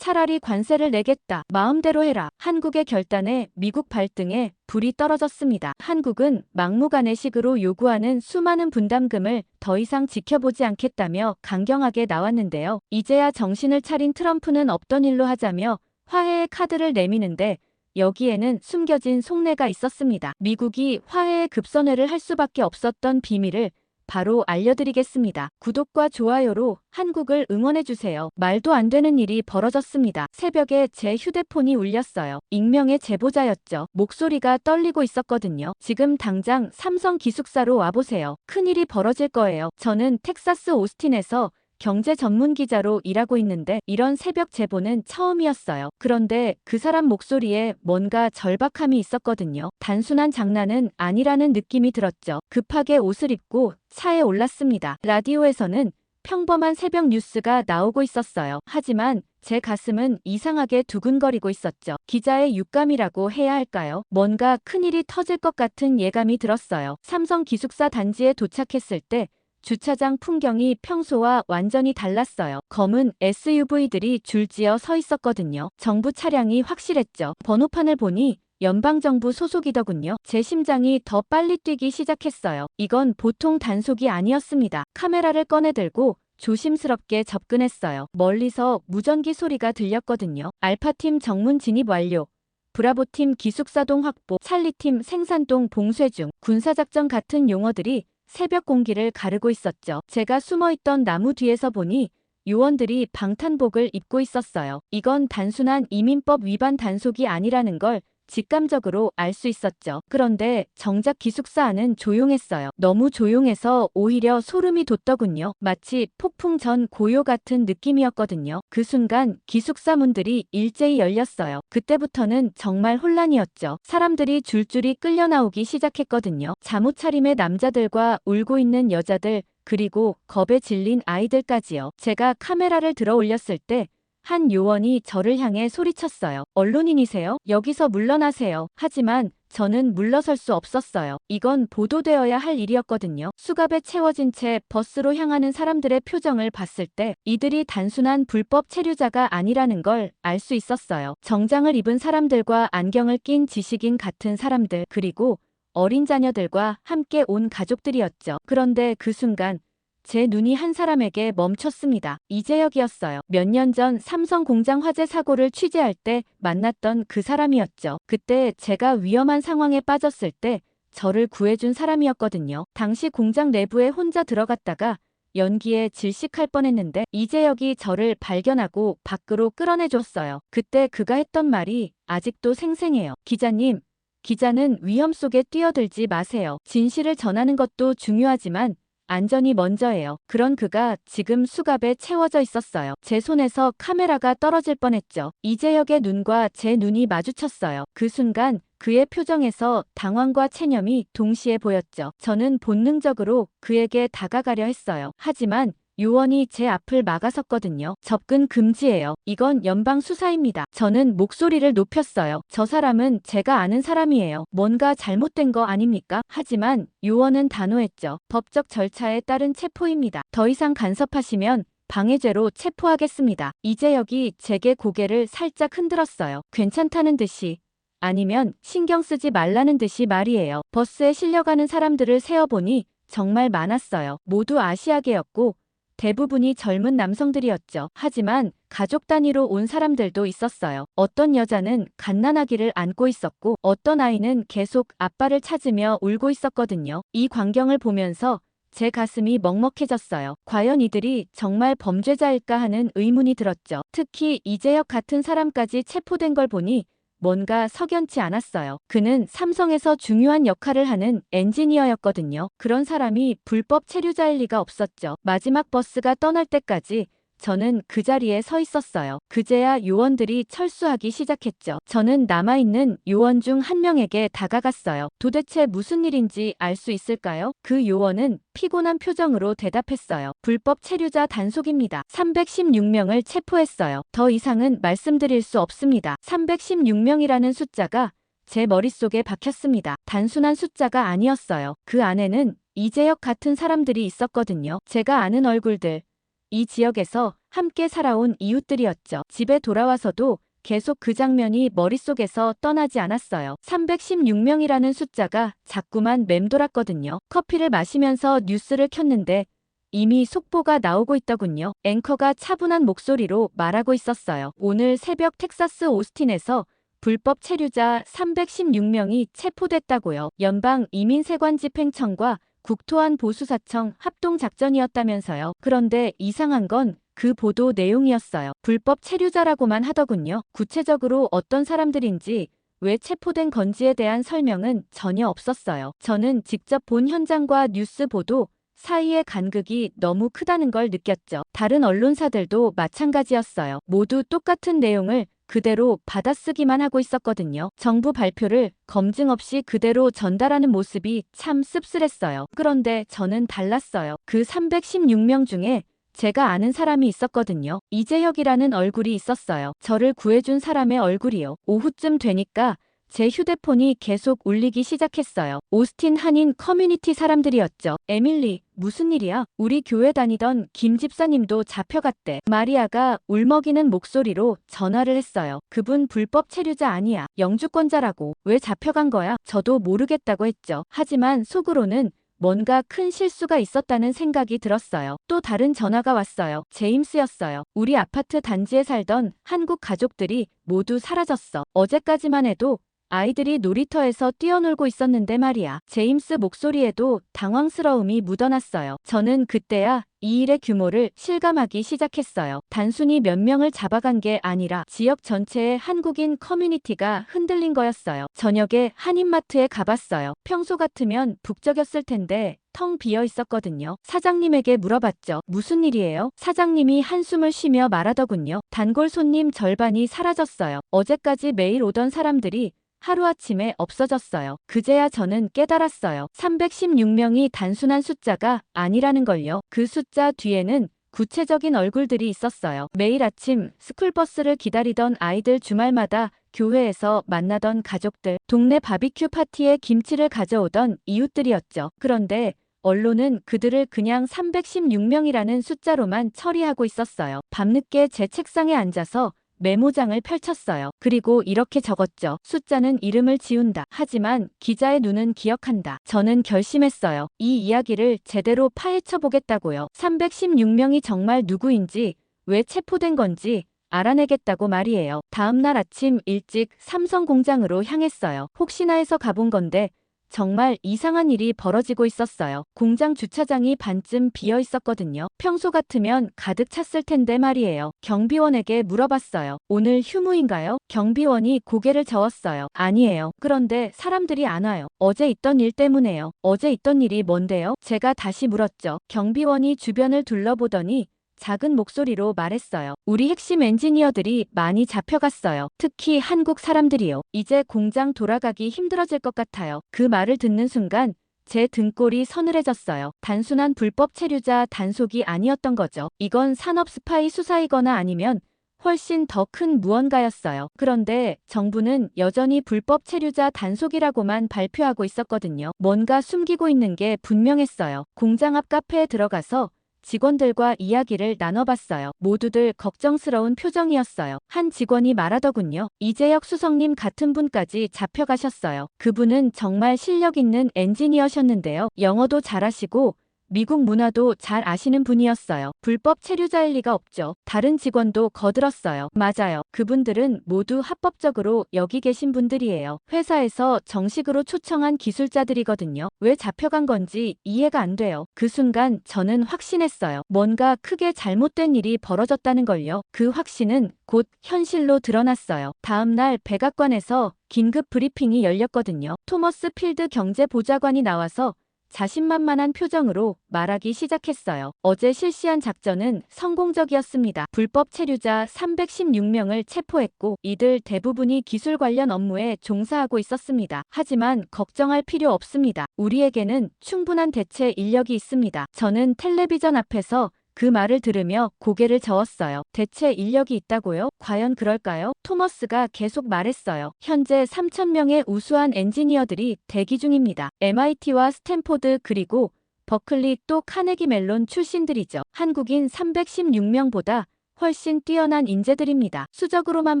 차라리 관세를 내겠다. 마음대로 해라. 한국의 결단에 미국 발등에 불이 떨어졌습니다. 한국은 막무가내식으로 요구하는 수많은 분담금을 더 이상 지켜보지 않겠다며 강경하게 나왔는데요. 이제야 정신을 차린 트럼프는 없던 일로 하자며 화해의 카드를 내미는데 여기에는 숨겨진 속내가 있었습니다. 미국이 화해의 급선회를 할 수밖에 없었던 비밀을 바로 알려드리겠습니다. 구독과 좋아요로 한국을 응원해주세요. 말도 안 되는 일이 벌어졌습니다. 새벽에 제 휴대폰이 울렸어요. 익명의 제보자였죠. 목소리가 떨리고 있었거든요. 지금 당장 삼성 기숙사로 와보세요. 큰일이 벌어질 거예요. 저는 텍사스 오스틴에서 경제 전문 기자로 일하고 있는데 이런 새벽 제보는 처음이었어요. 그런데 그 사람 목소리에 뭔가 절박함이 있었거든요. 단순한 장난은 아니라는 느낌이 들었죠. 급하게 옷을 입고 차에 올랐습니다. 라디오에서는 평범한 새벽 뉴스가 나오고 있었어요. 하지만 제 가슴은 이상하게 두근거리고 있었죠. 기자의 육감이라고 해야 할까요? 뭔가 큰일이 터질 것 같은 예감이 들었어요. 삼성 기숙사 단지에 도착했을 때 주차장 풍경이 평소와 완전히 달랐어요. 검은 SUV들이 줄지어 서 있었거든요. 정부 차량이 확실했죠. 번호판을 보니 연방정부 소속이더군요. 제 심장이 더 빨리 뛰기 시작했어요. 이건 보통 단속이 아니었습니다. 카메라를 꺼내들고 조심스럽게 접근했어요. 멀리서 무전기 소리가 들렸거든요. 알파팀 정문 진입 완료. 브라보팀 기숙사동 확보, 찰리팀 생산동 봉쇄 중. 군사작전 같은 용어들이 새벽 공기를 가르고 있었죠. 제가 숨어있던 나무 뒤에서 보니 요원들이 방탄복을 입고 있었어요. 이건 단순한 이민법 위반 단속이 아니라는 걸 직감적으로 알 수 있었죠. 그런데 정작 기숙사 안은 조용했어요. 너무 조용해서 오히려 소름이 돋더군요. 마치 폭풍 전 고요 같은 느낌이었거든요. 그 순간 기숙사 문들이 일제히 열렸어요. 그때부터는 정말 혼란이었죠. 사람들이 줄줄이 끌려 나오기 시작했거든요. 잠옷 차림의 남자들과 울고 있는 여자들, 그리고 겁에 질린 아이들까지요. 제가 카메라를 들어 올렸을 때 한 요원이 저를 향해 소리쳤어요. 언론인이세요? 여기서 물러나세요. 하지만 저는 물러설 수 없었어요. 이건 보도되어야 할 일이었거든요. 수갑에 채워진 채 버스로 향하는 사람들의 표정을 봤을 때 이들이 단순한 불법 체류자가 아니라는 걸 알 수 있었어요. 정장을 입은 사람들과 안경을 낀 지식인 같은 사람들, 그리고 어린 자녀들과 함께 온 가족들이었죠. 그런데 그 순간 제 눈이 한 사람에게 멈췄습니다. 이재혁이었어요. 몇 년 전 삼성 공장 화재 사고를 취재할 때 만났던 그 사람이었죠. 그때 제가 위험한 상황에 빠졌을 때 저를 구해준 사람이었거든요. 당시 공장 내부에 혼자 들어갔다가 연기에 질식할 뻔했는데 이재혁이 저를 발견하고 밖으로 끌어내줬어요. 그때 그가 했던 말이 아직도 생생해요. 기자님, 기자는 위험 속에 뛰어들지 마세요. 진실을 전하는 것도 중요하지만 안전이 먼저예요. 그런 그가 지금 수갑에 채워져 있었어요. 제 손에서 카메라가 떨어질 뻔했죠. 이재혁의 눈과 제 눈이 마주쳤어요. 그 순간 그의 표정에서 당황과 체념이 동시에 보였죠. 저는 본능적으로 그에게 다가가려 했어요. 하지만 요원이 제 앞을 막아섰거든요. 접근 금지예요. 이건 연방 수사입니다. 저는 목소리를 높였어요. 저 사람은 제가 아는 사람이에요. 뭔가 잘못된 거 아닙니까? 하지만 요원은 단호했죠. 법적 절차에 따른 체포입니다. 더 이상 간섭하시면 방해죄로 체포하겠습니다. 이재혁이 제게 고개를 살짝 흔들었어요. 괜찮다는 듯이. 아니면 신경 쓰지 말라는 듯이 말이에요. 버스에 실려가는 사람들을 세어보니 정말 많았어요. 모두 아시아계였고 대부분이 젊은 남성들이었죠. 하지만 가족 단위로 온 사람들도 있었어요. 어떤 여자는 갓난아기를 안고 있었고 어떤 아이는 계속 아빠를 찾으며 울고 있었거든요. 이 광경을 보면서 제 가슴이 먹먹해졌어요. 과연 이들이 정말 범죄자일까 하는 의문이 들었죠. 특히 이재혁 같은 사람까지 체포된 걸 보니 뭔가 석연치 않았어요. 그는 삼성에서 중요한 역할을 하는 엔지니어였거든요. 그런 사람이 불법 체류자일 리가 없었죠. 마지막 버스가 떠날 때까지 저는 그 자리에 서 있었어요. 그제야 요원들이 철수하기 시작했죠. 저는 남아있는 요원 중 한 명에게 다가갔어요. 도대체 무슨 일인지 알 수 있을까요? 그 요원은 피곤한 표정으로 대답했어요. 불법 체류자 단속입니다. 316명을 체포했어요. 더 이상은 말씀드릴 수 없습니다. 316명이라는 숫자가 제 머릿속에 박혔습니다. 단순한 숫자가 아니었어요. 그 안에는 이재혁 같은 사람들이 있었거든요. 제가 아는 얼굴들. 이 지역에서 함께 살아온 이웃들이었죠. 집에 돌아와서도 계속 그 장면이 머릿속에서 떠나지 않았어요. 316명이라는 숫자가 자꾸만 맴돌았거든요. 커피를 마시면서 뉴스를 켰는데 이미 속보가 나오고 있더군요. 앵커가 차분한 목소리로 말하고 있었어요. 오늘 새벽 텍사스 오스틴에서 불법 체류자 316명이 체포됐다고요. 연방 이민세관집행청과 국토안보수사청 합동작전이었다면서요. 그런데 이상한 건 그 보도 내용이었어요. 불법 체류자라고만 하더군요. 구체적으로 어떤 사람들인지 왜 체포된 건지에 대한 설명은 전혀 없었어요. 저는 직접 본 현장과 뉴스 보도 사이의 간극이 너무 크다는 걸 느꼈죠. 다른 언론사들도 마찬가지였어요. 모두 똑같은 내용을 그대로 받아쓰기만 하고 있었거든요. 정부 발표를 검증 없이 그대로 전달하는 모습이 참 씁쓸했어요. 그런데 저는 달랐어요. 그 316명 중에 제가 아는 사람이 있었거든요. 이재혁이라는 얼굴이 있었어요. 저를 구해준 사람의 얼굴이요. 오후쯤 되니까 제 휴대폰이 계속 울리기 시작했어요. 오스틴 한인 커뮤니티 사람들이었죠. 에밀리, 무슨 일이야? 우리 교회 다니던 김 집사님도 잡혀갔대. 마리아가 울먹이는 목소리로 전화를 했어요. 그분 불법 체류자 아니야. 영주권자라고. 왜 잡혀간 거야? 저도 모르겠다고 했죠. 하지만 속으로는 뭔가 큰 실수가 있었다는 생각이 들었어요. 또 다른 전화가 왔어요. 제임스였어요. 우리 아파트 단지에 살던 한국 가족들이 모두 사라졌어. 어제까지만 해도 아이들이 놀이터에서 뛰어놀고 있었는데 말이야. 제임스 목소리에도 당황스러움이 묻어났어요. 저는 그때야 이 일의 규모를 실감하기 시작했어요. 단순히 몇 명을 잡아간 게 아니라 지역 전체의 한국인 커뮤니티가 흔들린 거였어요. 저녁에 한인마트에 가봤어요. 평소 같으면 북적였을 텐데 텅 비어 있었거든요. 사장님에게 물어봤죠. 무슨 일이에요? 사장님이 한숨을 쉬며 말하더군요. 단골 손님 절반이 사라졌어요. 어제까지 매일 오던 사람들이 하루아침에 없어졌어요. 그제야 저는 깨달았어요. 316명이 단순한 숫자가 아니라는 걸요. 그 숫자 뒤에는 구체적인 얼굴들이 있었어요. 매일 아침 스쿨버스를 기다리던 아이들, 주말마다 교회에서 만나던 가족들, 동네 바비큐 파티에 김치를 가져오던 이웃들이었죠. 그런데 언론은 그들을 그냥 316명이라는 숫자로만 처리하고 있었어요. 밤늦게 제 책상에 앉아서 메모장을 펼쳤어요. 그리고 이렇게 적었죠. 숫자는 이름을 지운다. 하지만 기자의 눈은 기억한다. 저는 결심했어요. 이 이야기를 제대로 파헤쳐 보겠다고요. 316명이 정말 누구인지, 왜 체포된 건지 알아내겠다고 말이에요. 다음 날 아침 일찍 삼성 공장으로 향했어요. 혹시나 해서 가본 건데 정말 이상한 일이 벌어지고 있었어요. 공장 주차장이 반쯤 비어 있었거든요. 평소 같으면 가득 찼을 텐데 말이에요. 경비원에게 물어봤어요. 오늘 휴무인가요? 경비원이 고개를 저었어요. 아니에요. 그런데 사람들이 안 와요. 어제 있던 일 때문에요. 어제 있던 일이 뭔데요? 제가 다시 물었죠. 경비원이 주변을 둘러보더니 작은 목소리로 말했어요. 우리 핵심 엔지니어들이 많이 잡혀갔어요. 특히 한국 사람들이요. 이제 공장 돌아가기 힘들어질 것 같아요. 그 말을 듣는 순간 제 등골이 서늘해졌어요. 단순한 불법 체류자 단속이 아니었던 거죠. 이건 산업 스파이 수사이거나 아니면 훨씬 더 큰 무언가였어요. 그런데 정부는 여전히 불법 체류자 단속이라고만 발표하고 있었거든요. 뭔가 숨기고 있는 게 분명했어요. 공장 앞 카페에 들어가서 직원들과 이야기를 나눠봤어요. 모두들 걱정스러운 표정이었어요. 한 직원이 말하더군요. 이재혁 수석님 같은 분까지 잡혀가셨어요. 그분은 정말 실력 있는 엔지니어셨는데요. 영어도 잘하시고 미국 문화도 잘 아시는 분이었어요. 불법 체류자일 리가 없죠. 다른 직원도 거들었어요. 맞아요. 그분들은 모두 합법적으로 여기 계신 분들이에요. 회사에서 정식으로 초청한 기술자들이거든요. 왜 잡혀간 건지 이해가 안 돼요. 그 순간 저는 확신했어요. 뭔가 크게 잘못된 일이 벌어졌다는 걸요. 그 확신은 곧 현실로 드러났어요. 다음 날 백악관에서 긴급 브리핑이 열렸거든요. 토머스 필드 경제보좌관이 나와서 자신만만한 표정으로 말하기 시작했어요. 어제 실시한 작전은 성공적이었습니다. 불법 체류자 316명을 체포했고 이들 대부분이 기술 관련 업무에 종사하고 있었습니다. 하지만 걱정할 필요 없습니다. 우리에게는 충분한 대체 인력이 있습니다. 저는 텔레비전 앞에서 그 말을 들으며 고개를 저었어요. 대체 인력이 있다고요? 과연 그럴까요? 토머스가 계속 말했어요. 현재 3,000명의 우수한 엔지니어들이 대기 중입니다. MIT와 스탠포드 그리고 버클리 또 카네기 멜론 출신들이죠. 한국인 316명보다 훨씬 뛰어난 인재들입니다. 수적으로만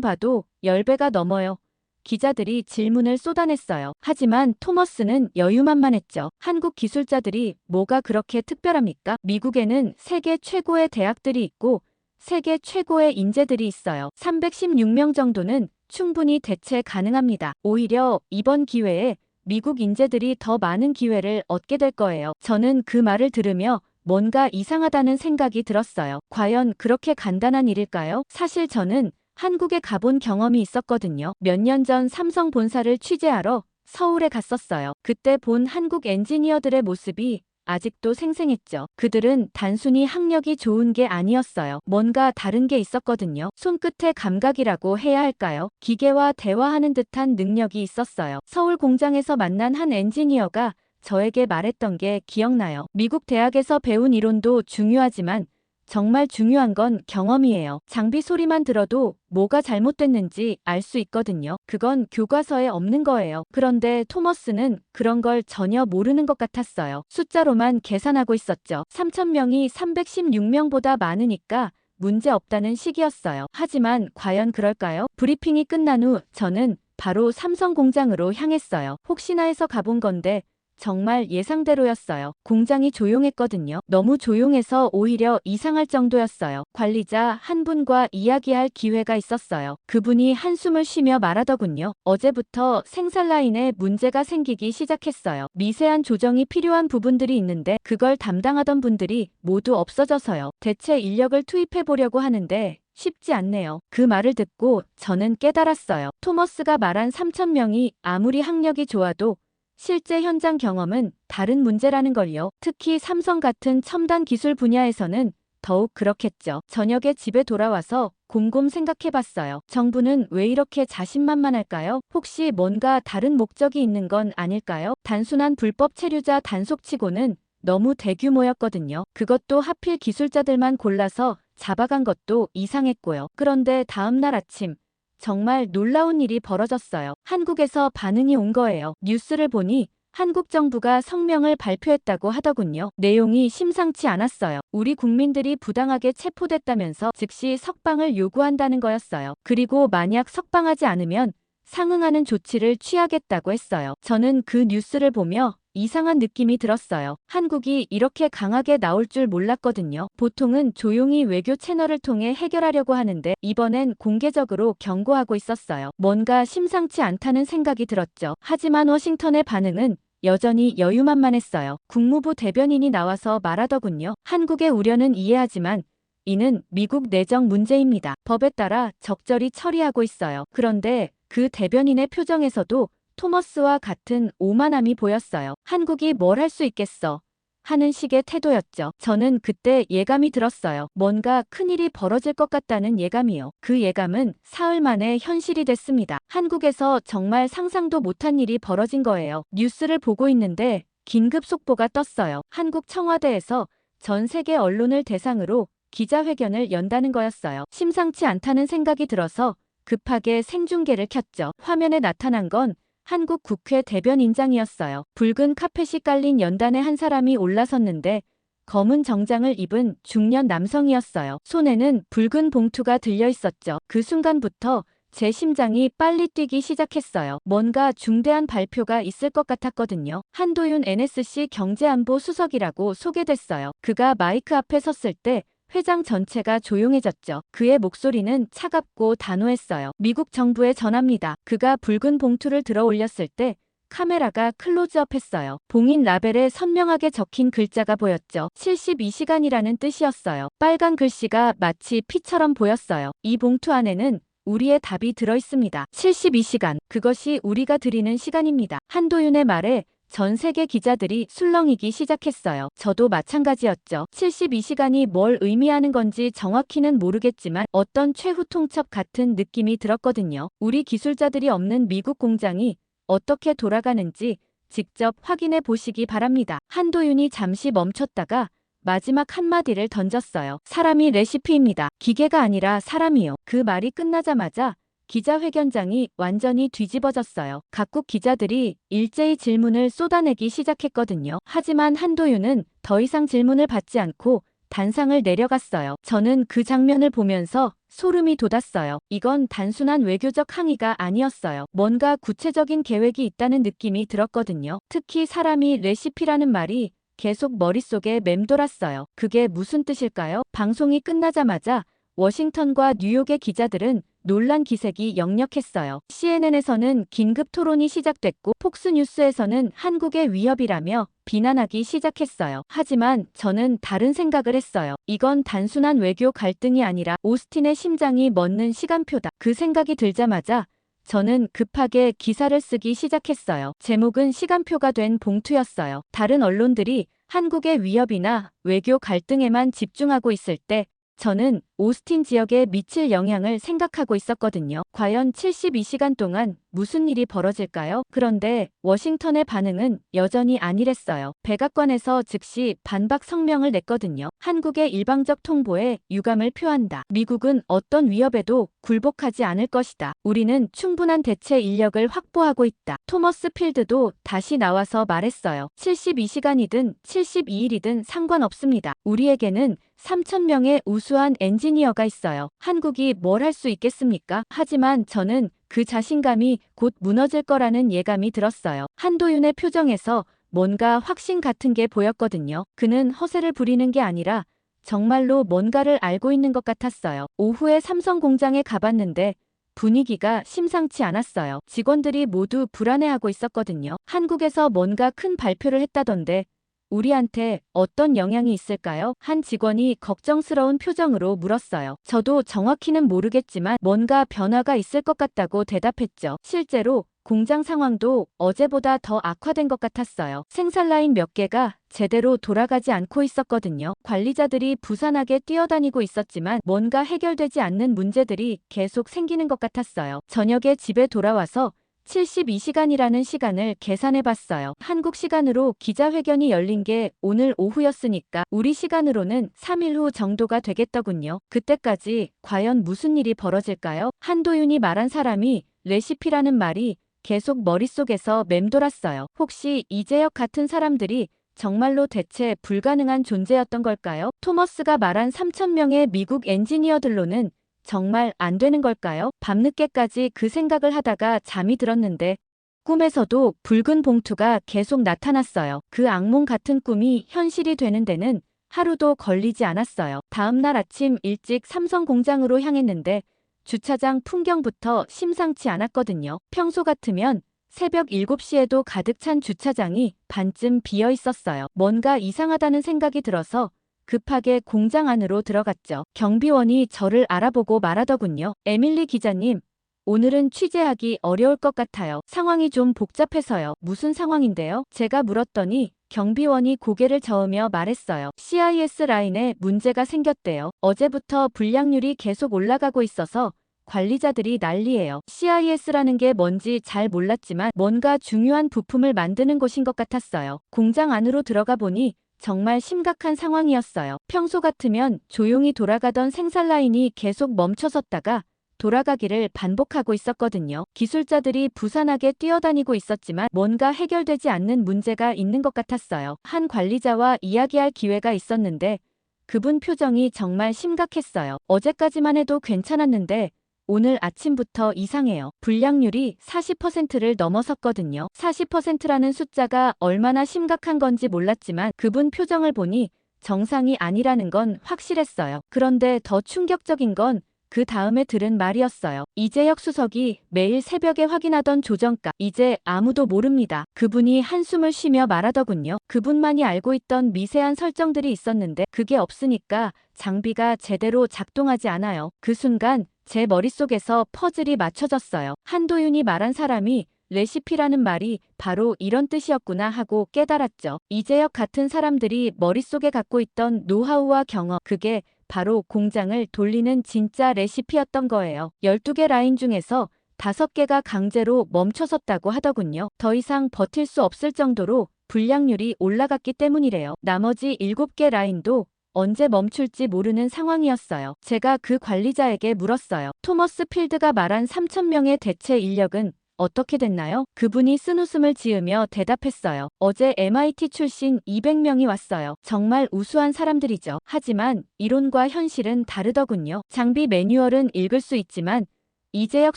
봐도 10배가 넘어요. 기자들이 질문을 쏟아냈어요. 하지만 토머스는 여유만만했죠. 한국 기술자들이 뭐가 그렇게 특별합니까? 미국에는 세계 최고의 대학들이 있고 세계 최고의 인재들이 있어요. 316명 정도는 충분히 대체 가능합니다. 오히려 이번 기회에 미국 인재들이 더 많은 기회를 얻게 될 거예요. 저는 그 말을 들으며 뭔가 이상하다는 생각이 들었어요. 과연 그렇게 간단한 일일까요? 사실 저는 한국에 가본 경험이 있었거든요. 몇 년 전 삼성 본사를 취재하러 서울에 갔었어요. 그때 본 한국 엔지니어들의 모습이 아직도 생생했죠. 그들은 단순히 학력이 좋은 게 아니었어요. 뭔가 다른 게 있었거든요. 손끝의 감각이라고 해야 할까요? 기계와 대화하는 듯한 능력이 있었어요. 서울 공장에서 만난 한 엔지니어가 저에게 말했던 게 기억나요. 미국 대학에서 배운 이론도 중요하지만 정말 중요한 건 경험이에요. 장비 소리만 들어도 뭐가 잘못됐는지 알 수 있거든요. 그건 교과서에 없는 거예요. 그런데 토머스는 그런 걸 전혀 모르는 것 같았어요. 숫자로만 계산하고 있었죠. 3,000명이 316명보다 많으니까 문제 없다는 식이었어요. 하지만 과연 그럴까요? 브리핑이 끝난 후 저는 바로 삼성 공장으로 향했어요. 혹시나 해서 가본 건데 정말 예상대로였어요. 공장이 조용했거든요. 너무 조용해서 오히려 이상할 정도였어요. 관리자 한 분과 이야기할 기회가 있었어요. 그분이 한숨을 쉬며 말하더군요. 어제부터 생산 라인에 문제가 생기기 시작했어요. 미세한 조정이 필요한 부분들이 있는데 그걸 담당하던 분들이 모두 없어져서요. 대체 인력을 투입해 보려고 하는데 쉽지 않네요. 그 말을 듣고 저는 깨달았어요. 토머스가 말한 3,000명이 아무리 학력이 좋아도 실제 현장 경험은 다른 문제라는 걸요. 특히 삼성 같은 첨단 기술 분야에서는 더욱 그렇겠죠. 저녁에 집에 돌아와서 곰곰 생각해봤어요. 정부는 왜 이렇게 자신만만할까요? 혹시 뭔가 다른 목적이 있는 건 아닐까요? 단순한 불법 체류자 단속치고는 너무 대규모였거든요. 그것도 하필 기술자들만 골라서 잡아간 것도 이상했고요. 그런데 다음 날 아침 정말 놀라운 일이 벌어졌어요. 한국에서 반응이 온 거예요. 뉴스를 보니 한국 정부가 성명을 발표했다고 하더군요. 내용이 심상치 않았어요. 우리 국민들이 부당하게 체포됐다면서 즉시 석방을 요구한다는 거였어요. 그리고 만약 석방하지 않으면 상응하는 조치를 취하겠다고 했어요. 저는 그 뉴스를 보며 이상한 느낌이 들었어요. 한국이 이렇게 강하게 나올 줄 몰랐거든요. 보통은 조용히 외교 채널을 통해 해결하려고 하는데 이번엔 공개적으로 경고하고 있었어요. 뭔가 심상치 않다는 생각이 들었죠. 하지만 워싱턴의 반응은 여전히 여유만만했어요. 국무부 대변인이 나와서 말하더군요. 한국의 우려는 이해하지만 이는 미국 내정 문제입니다. 법에 따라 적절히 처리하고 있어요. 그런데 그 대변인의 표정에서도 토머스와 같은 오만함이 보였어요. 한국이 뭘 할 수 있겠어 하는 식의 태도였죠. 저는 그때 예감이 들었어요. 뭔가 큰일이 벌어질 것 같다는 예감이요. 그 예감은 사흘 만에 현실이 됐습니다. 한국에서 정말 상상도 못한 일이 벌어진 거예요. 뉴스를 보고 있는데 긴급 속보가 떴어요. 한국 청와대에서 전 세계 언론을 대상으로 기자회견을 연다는 거였어요. 심상치 않다는 생각이 들어서 급하게 생중계를 켰죠. 화면에 나타난 건 한국 국회 대변인장이었어요. 붉은 카펫이 깔린 연단에 한 사람이 올라섰는데 검은 정장을 입은 중년 남성이었어요. 손에는 붉은 봉투가 들려 있었죠. 그 순간부터 제 심장이 빨리 뛰기 시작했어요. 뭔가 중대한 발표가 있을 것 같았거든요. 한도윤 NSC 경제안보 수석이라고 소개됐어요. 그가 마이크 앞에 섰을 때 회장 전체가 조용해졌죠. 그의 목소리는 차갑고 단호했어요. 미국 정부에 전합니다. 그가 붉은 봉투를 들어 올렸을 때 카메라가 클로즈업했어요. 봉인 라벨에 선명하게 적힌 글자가 보였죠. 72시간이라는 뜻이었어요. 빨간 글씨가 마치 피처럼 보였어요. 이 봉투 안에는 우리의 답이 들어있습니다. 72시간. 그것이 우리가 드리는 시간입니다. 한도윤의 말에 전 세계 기자들이 술렁이기 시작했어요. 저도 마찬가지였죠. 72시간이 뭘 의미하는 건지 정확히는 모르겠지만 어떤 최후 통첩 같은 느낌이 들었거든요. 우리 기술자들이 없는 미국 공장이 어떻게 돌아가는지 직접 확인해 보시기 바랍니다. 한도윤이 잠시 멈췄다가 마지막 한마디를 던졌어요. 사람이 레시피입니다. 기계가 아니라 사람이요. 그 말이 끝나자마자 기자회견장이 완전히 뒤집어졌어요. 각국 기자들이 일제히 질문을 쏟아내기 시작했거든요. 하지만 한도윤은 더 이상 질문을 받지 않고 단상을 내려갔어요. 저는 그 장면을 보면서 소름이 돋았어요. 이건 단순한 외교적 항의가 아니었어요. 뭔가 구체적인 계획이 있다는 느낌이 들었거든요. 특히 사람이 레시피라는 말이 계속 머릿속에 맴돌았어요. 그게 무슨 뜻일까요? 방송이 끝나자마자 워싱턴과 뉴욕의 기자들은 논란 기색이 역력했어요. CNN에서는 긴급 토론이 시작됐고 폭스뉴스에서는 한국의 위협이라며 비난하기 시작했어요. 하지만 저는 다른 생각을 했어요. 이건 단순한 외교 갈등이 아니라 오스틴의 심장이 멎는 시간표다. 그 생각이 들자마자 저는 급하게 기사를 쓰기 시작했어요. 제목은 시간표가 된 봉투였어요. 다른 언론들이 한국의 위협이나 외교 갈등에만 집중하고 있을 때 저는 오스틴 지역에 미칠 영향을 생각하고 있었거든요. 과연 72시간 동안 무슨 일이 벌어질까요? 그런데 워싱턴의 반응은 여전히 안일했어요. 백악관에서 즉시 반박 성명을 냈거든요. 한국의 일방적 통보에 유감을 표한다. 미국은 어떤 위협에도 굴복하지 않을 것이다. 우리는 충분한 대체 인력을 확보하고 있다. 토머스 필드도 다시 나와서 말했어요. 72시간이든 72일이든 상관없습니다. 우리에게는 3,000명의 우수한 엔지니어가 있어요. 한국이 뭘 할 수 있겠습니까? 하지만 저는 그 자신감이 곧 무너질 거라는 예감이 들었어요. 한도윤의 표정에서 뭔가 확신 같은 게 보였거든요. 그는 허세를 부리는 게 아니라 정말로 뭔가를 알고 있는 것 같았어요. 오후에 삼성 공장에 가봤는데 분위기가 심상치 않았어요. 직원들이 모두 불안해하고 있었거든요. 한국에서 뭔가 큰 발표를 했다던데 우리한테 어떤 영향이 있을까요? 한 직원이 걱정스러운 표정으로 물었어요. 저도 정확히는 모르겠지만 뭔가 변화가 있을 것 같다고 대답했죠. 실제로 공장 상황도 어제보다 더 악화된 것 같았어요. 생산 라인 몇 개가 제대로 돌아가지 않고 있었거든요. 관리자들이 부산하게 뛰어다니고 있었지만 뭔가 해결되지 않는 문제들이 계속 생기는 것 같았어요. 저녁에 집에 돌아와서 72시간이라는 시간을 계산해봤어요. 한국 시간으로 기자회견이 열린 게 오늘 오후였으니까 우리 시간으로는 3일 후 정도가 되겠더군요. 그때까지 과연 무슨 일이 벌어질까요? 한도윤이 말한 사람이 레시피라는 말이 계속 머릿속에서 맴돌았어요. 혹시 이재혁 같은 사람들이 정말로 대체 불가능한 존재였던 걸까요? 토머스가 말한 3,000명의 미국 엔지니어들로는 정말 안 되는 걸까요? 밤늦게까지 그 생각을 하다가 잠이 들었는데 꿈에서도 붉은 봉투가 계속 나타났어요. 그 악몽 같은 꿈이 현실이 되는 데는 하루도 걸리지 않았어요. 다음 날 아침 일찍 삼성 공장으로 향했는데 주차장 풍경부터 심상치 않았거든요. 평소 같으면 새벽 7시에도 가득 찬 주차장이 반쯤 비어 있었어요. 뭔가 이상하다는 생각이 들어서 급하게 공장 안으로 들어갔죠. 경비원이 저를 알아보고 말하더군요. 에밀리 기자님, 오늘은 취재하기 어려울 것 같아요. 상황이 좀 복잡해서요. 무슨 상황인데요? 제가 물었더니 경비원이 고개를 저으며 말했어요. CIS 라인에 문제가 생겼대요. 어제부터 불량률이 계속 올라가고 있어서 관리자들이 난리예요. CIS라는 게 뭔지 잘 몰랐지만 뭔가 중요한 부품을 만드는 곳인 것 같았어요. 공장 안으로 들어가 보니 정말 심각한 상황이었어요. 평소 같으면 조용히 돌아가던 생산 라인이 계속 멈춰섰다가 돌아가기를 반복하고 있었거든요. 기술자들이 부산하게 뛰어다니고 있었지만 뭔가 해결되지 않는 문제가 있는 것 같았어요. 한 관리자와 이야기할 기회가 있었는데 그분 표정이 정말 심각했어요. 어제까지만 해도 괜찮았는데 오늘 아침부터 이상해요. 불량률이 40%를 넘어섰거든요. 40%라는 숫자가 얼마나 심각한 건지 몰랐지만 그분 표정을 보니 정상이 아니라는 건 확실했어요. 그런데 더 충격적인 건 그 다음에 들은 말이었어요. 이재혁 수석이 매일 새벽에 확인하던 조정가, 이제 아무도 모릅니다. 그분이 한숨을 쉬며 말하더군요. 그분만이 알고 있던 미세한 설정들이 있었는데 그게 없으니까 장비가 제대로 작동하지 않아요. 그 순간 제 머릿속에서 퍼즐이 맞춰졌어요. 한도윤이 말한 사람이 레시피라는 말이 바로 이런 뜻이었구나 하고 깨달았죠. 이재혁 같은 사람들이 머릿속에 갖고 있던 노하우와 경험, 그게 바로 공장을 돌리는 진짜 레시피였던 거예요. 12개 라인 중에서 5개가 강제로 멈춰섰다고 하더군요. 더 이상 버틸 수 없을 정도로 불량률이 올라갔기 때문이래요. 나머지 7개 라인도 언제 멈출지 모르는 상황이었어요. 제가 그 관리자에게 물었어요. 토머스 필드가 말한 3,000명의 대체 인력은 어떻게 됐나요? 그분이 쓴웃음을 지으며 대답했어요. 어제 MIT 출신 200명이 왔어요. 정말 우수한 사람들이죠. 하지만 이론과 현실은 다르더군요. 장비 매뉴얼은 읽을 수 있지만 이재혁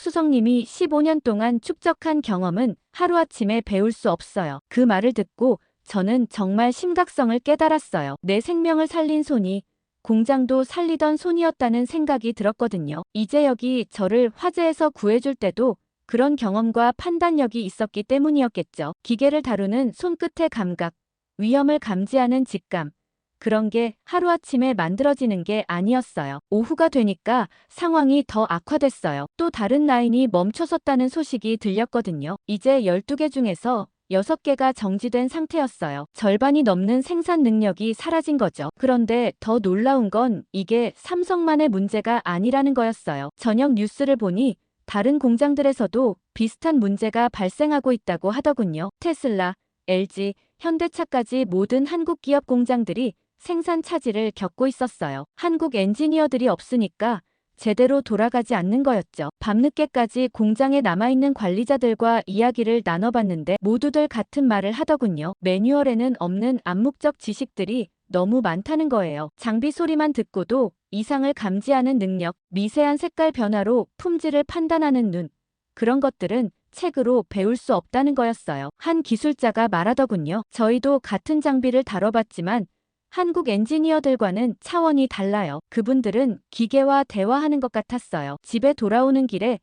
수석님이 15년 동안 축적한 경험은 하루아침에 배울 수 없어요. 그 말을 듣고 저는 정말 심각성을 깨달았어요. 내 생명을 살린 손이 공장도 살리던 손이었다는 생각이 들었거든요. 이재혁이 저를 화재에서 구해줄 때도 그런 경험과 판단력이 있었기 때문이었겠죠. 기계를 다루는 손끝의 감각, 위험을 감지하는 직감. 그런 게 하루아침에 만들어지는 게 아니었어요. 오후가 되니까 상황이 더 악화됐어요. 또 다른 라인이 멈춰섰다는 소식이 들렸거든요. 이제 12개 중에서 6개가 정지된 상태였어요. 절반이 넘는 생산 능력이 사라진 거죠. 그런데 더 놀라운 건 이게 삼성만의 문제가 아니라는 거였어요. 저녁 뉴스를 보니 다른 공장들에서도 비슷한 문제가 발생하고 있다고 하더군요. 테슬라, LG, 현대차까지 모든 한국 기업 공장들이 생산 차질을 겪고 있었어요. 한국 엔지니어들이 없으니까 제대로 돌아가지 않는 거였죠. 밤늦게까지 공장에 남아있는 관리자들과 이야기를 나눠봤는데 모두들 같은 말을 하더군요. 매뉴얼에는 없는 암묵적 지식들이 너무 많다는 거예요. 장비 소리만 듣고도 이상을 감지하는 능력, 미세한 색깔 변화로 품질을 판단하는 눈. 그런 것들은 책으로 배울 수 없다는 거였어요. 한 기술자가 말하더군요. 저희도 같은 장비를 다뤄봤지만 한국 엔지니어들과는 차원이 달라요. 그분들은 기계와 대화하는 것 같았어요. 집에 돌아오는 길에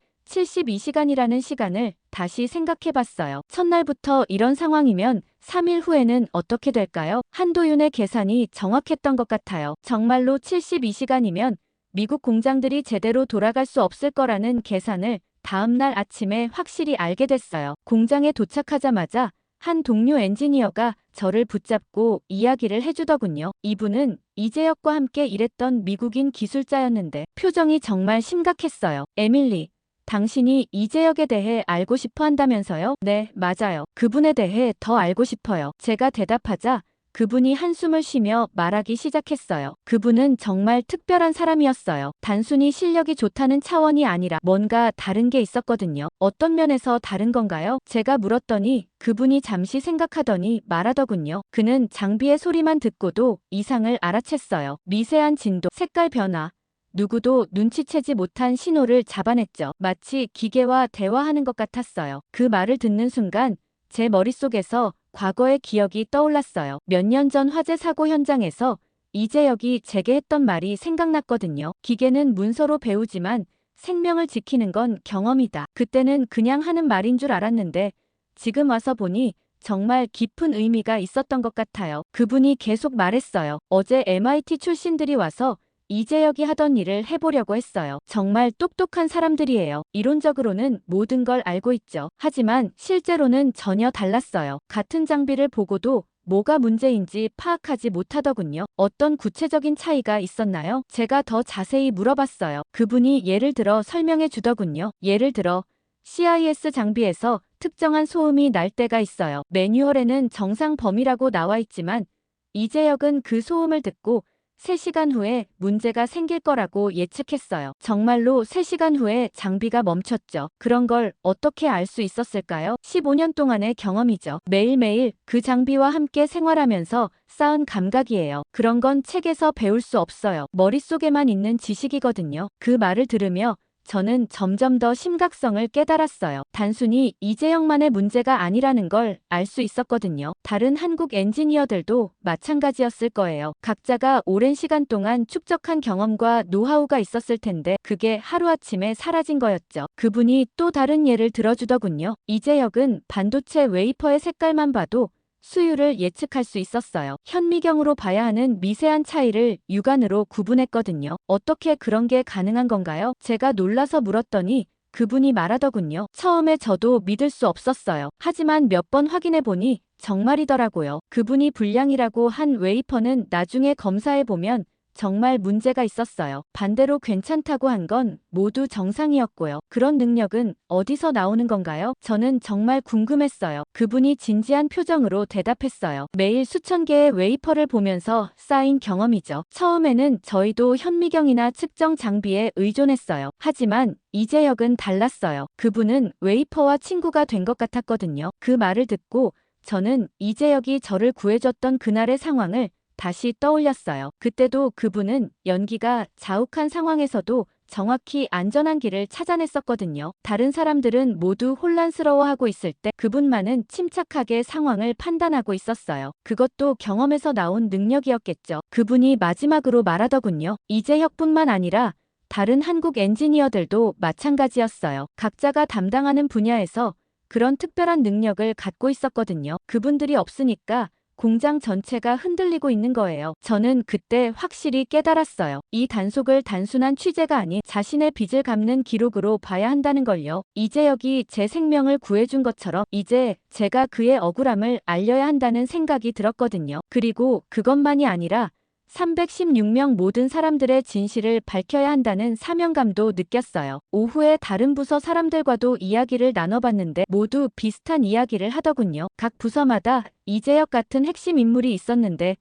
72시간이라는 시간을 다시 생각해봤어요. 첫날부터 이런 상황이면 3일 후에는 어떻게 될까요? 한도윤의 계산이 정확했던 것 같아요. 정말로 72시간이면 미국 공장들이 제대로 돌아갈 수 없을 거라는 계산을 다음날 아침에 확실히 알게 됐어요. 공장에 도착하자마자 한 동료 엔지니어가 저를 붙잡고 이야기를 해주더군요. 이분은 이재혁과 함께 일했던 미국인 기술자였는데 표정이 정말 심각했어요. 에밀리, 당신이 이재혁에 대해 알고 싶어 한다면서요? 네, 맞아요. 그분에 대해 더 알고 싶어요. 제가 대답하자 그분이 한숨을 쉬며 말하기 시작했어요. 그분은 정말 특별한 사람이었어요. 단순히 실력이 좋다는 차원이 아니라 뭔가 다른 게 있었거든요. 어떤 면에서 다른 건가요? 제가 물었더니 그분이 잠시 생각하더니 말하더군요. 그는 장비의 소리만 듣고도 이상을 알아챘어요. 미세한 진동, 색깔 변화. 누구도 눈치채지 못한 신호를 잡아냈죠. 마치 기계와 대화하는 것 같았어요. 그 말을 듣는 순간 제 머릿속에서 과거의 기억이 떠올랐어요. 몇 년 전 화재 사고 현장에서 이재혁이 제게 했던 말이 생각났거든요. 기계는 문서로 배우지만 생명을 지키는 건 경험이다. 그때는 그냥 하는 말인 줄 알았는데 지금 와서 보니 정말 깊은 의미가 있었던 것 같아요. 그분이 계속 말했어요. 어제 MIT 출신들이 와서 이재혁이 하던 일을 해보려고 했어요. 정말 똑똑한 사람들이에요. 이론적으로는 모든 걸 알고 있죠. 하지만 실제로는 전혀 달랐어요. 같은 장비를 보고도 뭐가 문제인지 파악하지 못하더군요. 어떤 구체적인 차이가 있었나요? 제가 더 자세히 물어봤어요. 그분이 예를 들어 설명해 주더군요. 예를 들어 CIS 장비에서 특정한 소음이 날 때가 있어요. 매뉴얼에는 정상 범위라고 나와 있지만 이재혁은 그 소음을 듣고 3시간 후에 문제가 생길 거라고 예측했어요. 정말로 3시간 후에 장비가 멈췄죠. 그런 걸 어떻게 알 수 있었을까요? 15년 동안의 경험이죠. 매일매일 그 장비와 함께 생활하면서 쌓은 감각이에요. 그런 건 책에서 배울 수 없어요. 머릿속에만 있는 지식이거든요. 그 말을 들으며 저는 점점 더 심각성을 깨달았어요. 단순히 이재혁만의 문제가 아니라는 걸 알 수 있었거든요. 다른 한국 엔지니어들도 마찬가지였을 거예요. 각자가 오랜 시간 동안 축적한 경험과 노하우가 있었을 텐데 그게 하루아침에 사라진 거였죠. 그분이 또 다른 예를 들어주더군요. 이재혁은 반도체 웨이퍼의 색깔만 봐도 수율을 예측할 수 있었어요. 현미경으로 봐야 하는 미세한 차이를 육안으로 구분했거든요. 어떻게 그런 게 가능한 건가요? 제가 놀라서 물었더니 그분이 말하더군요. 처음에 저도 믿을 수 없었어요. 하지만 몇 번 확인해보니 정말이더라고요. 그분이 불량이라고 한 웨이퍼는 나중에 검사해보면 정말 문제가 있었어요. 반대로 괜찮다고 한 건 모두 정상이었고요. 그런 능력은 어디서 나오는 건가요? 저는 정말 궁금했어요. 그분이 진지한 표정으로 대답했어요. 매일 수천 개의 웨이퍼를 보면서 쌓인 경험이죠. 처음에는 저희도 현미경이나 측정 장비에 의존했어요. 하지만 이재혁은 달랐어요. 그분은 웨이퍼와 친구가 된 것 같았거든요. 그 말을 듣고 저는 이재혁이 저를 구해줬던 그날의 상황을 다시 떠올렸어요. 그때도 그분은 연기가 자욱한 상황에서도 정확히 안전한 길을 찾아냈었거든요. 다른 사람들은 모두 혼란스러워하고 있을 때 그분만은 침착하게 상황을 판단하고 있었어요. 그것도 경험에서 나온 능력이었겠죠. 그분이 마지막으로 말하더군요. 이재혁뿐만 아니라 다른 한국 엔지니어들도 마찬가지였어요. 각자가 담당하는 분야에서 그런 특별한 능력을 갖고 있었거든요. 그분들이 없으니까 공장 전체가 흔들리고 있는 거예요. 저는 그때 확실히 깨달았어요. 이 단속을 단순한 취재가 아닌 자신의 빚을 갚는 기록으로 봐야 한다는 걸요. 이재혁이 제 생명을 구해준 것처럼 이제 제가 그의 억울함을 알려야 한다는 생각이 들었거든요. 그리고 그것만이 아니라 316명 모든 사람들의 진실을 밝혀야 한다는 사명감도 느꼈어요. 오후에 다른 부서 사람들과도 이야기를 나눠봤는데 모두 비슷한 이야기를 하더군요. 각 부서마다 이재혁 같은 핵심 인물이 있었는데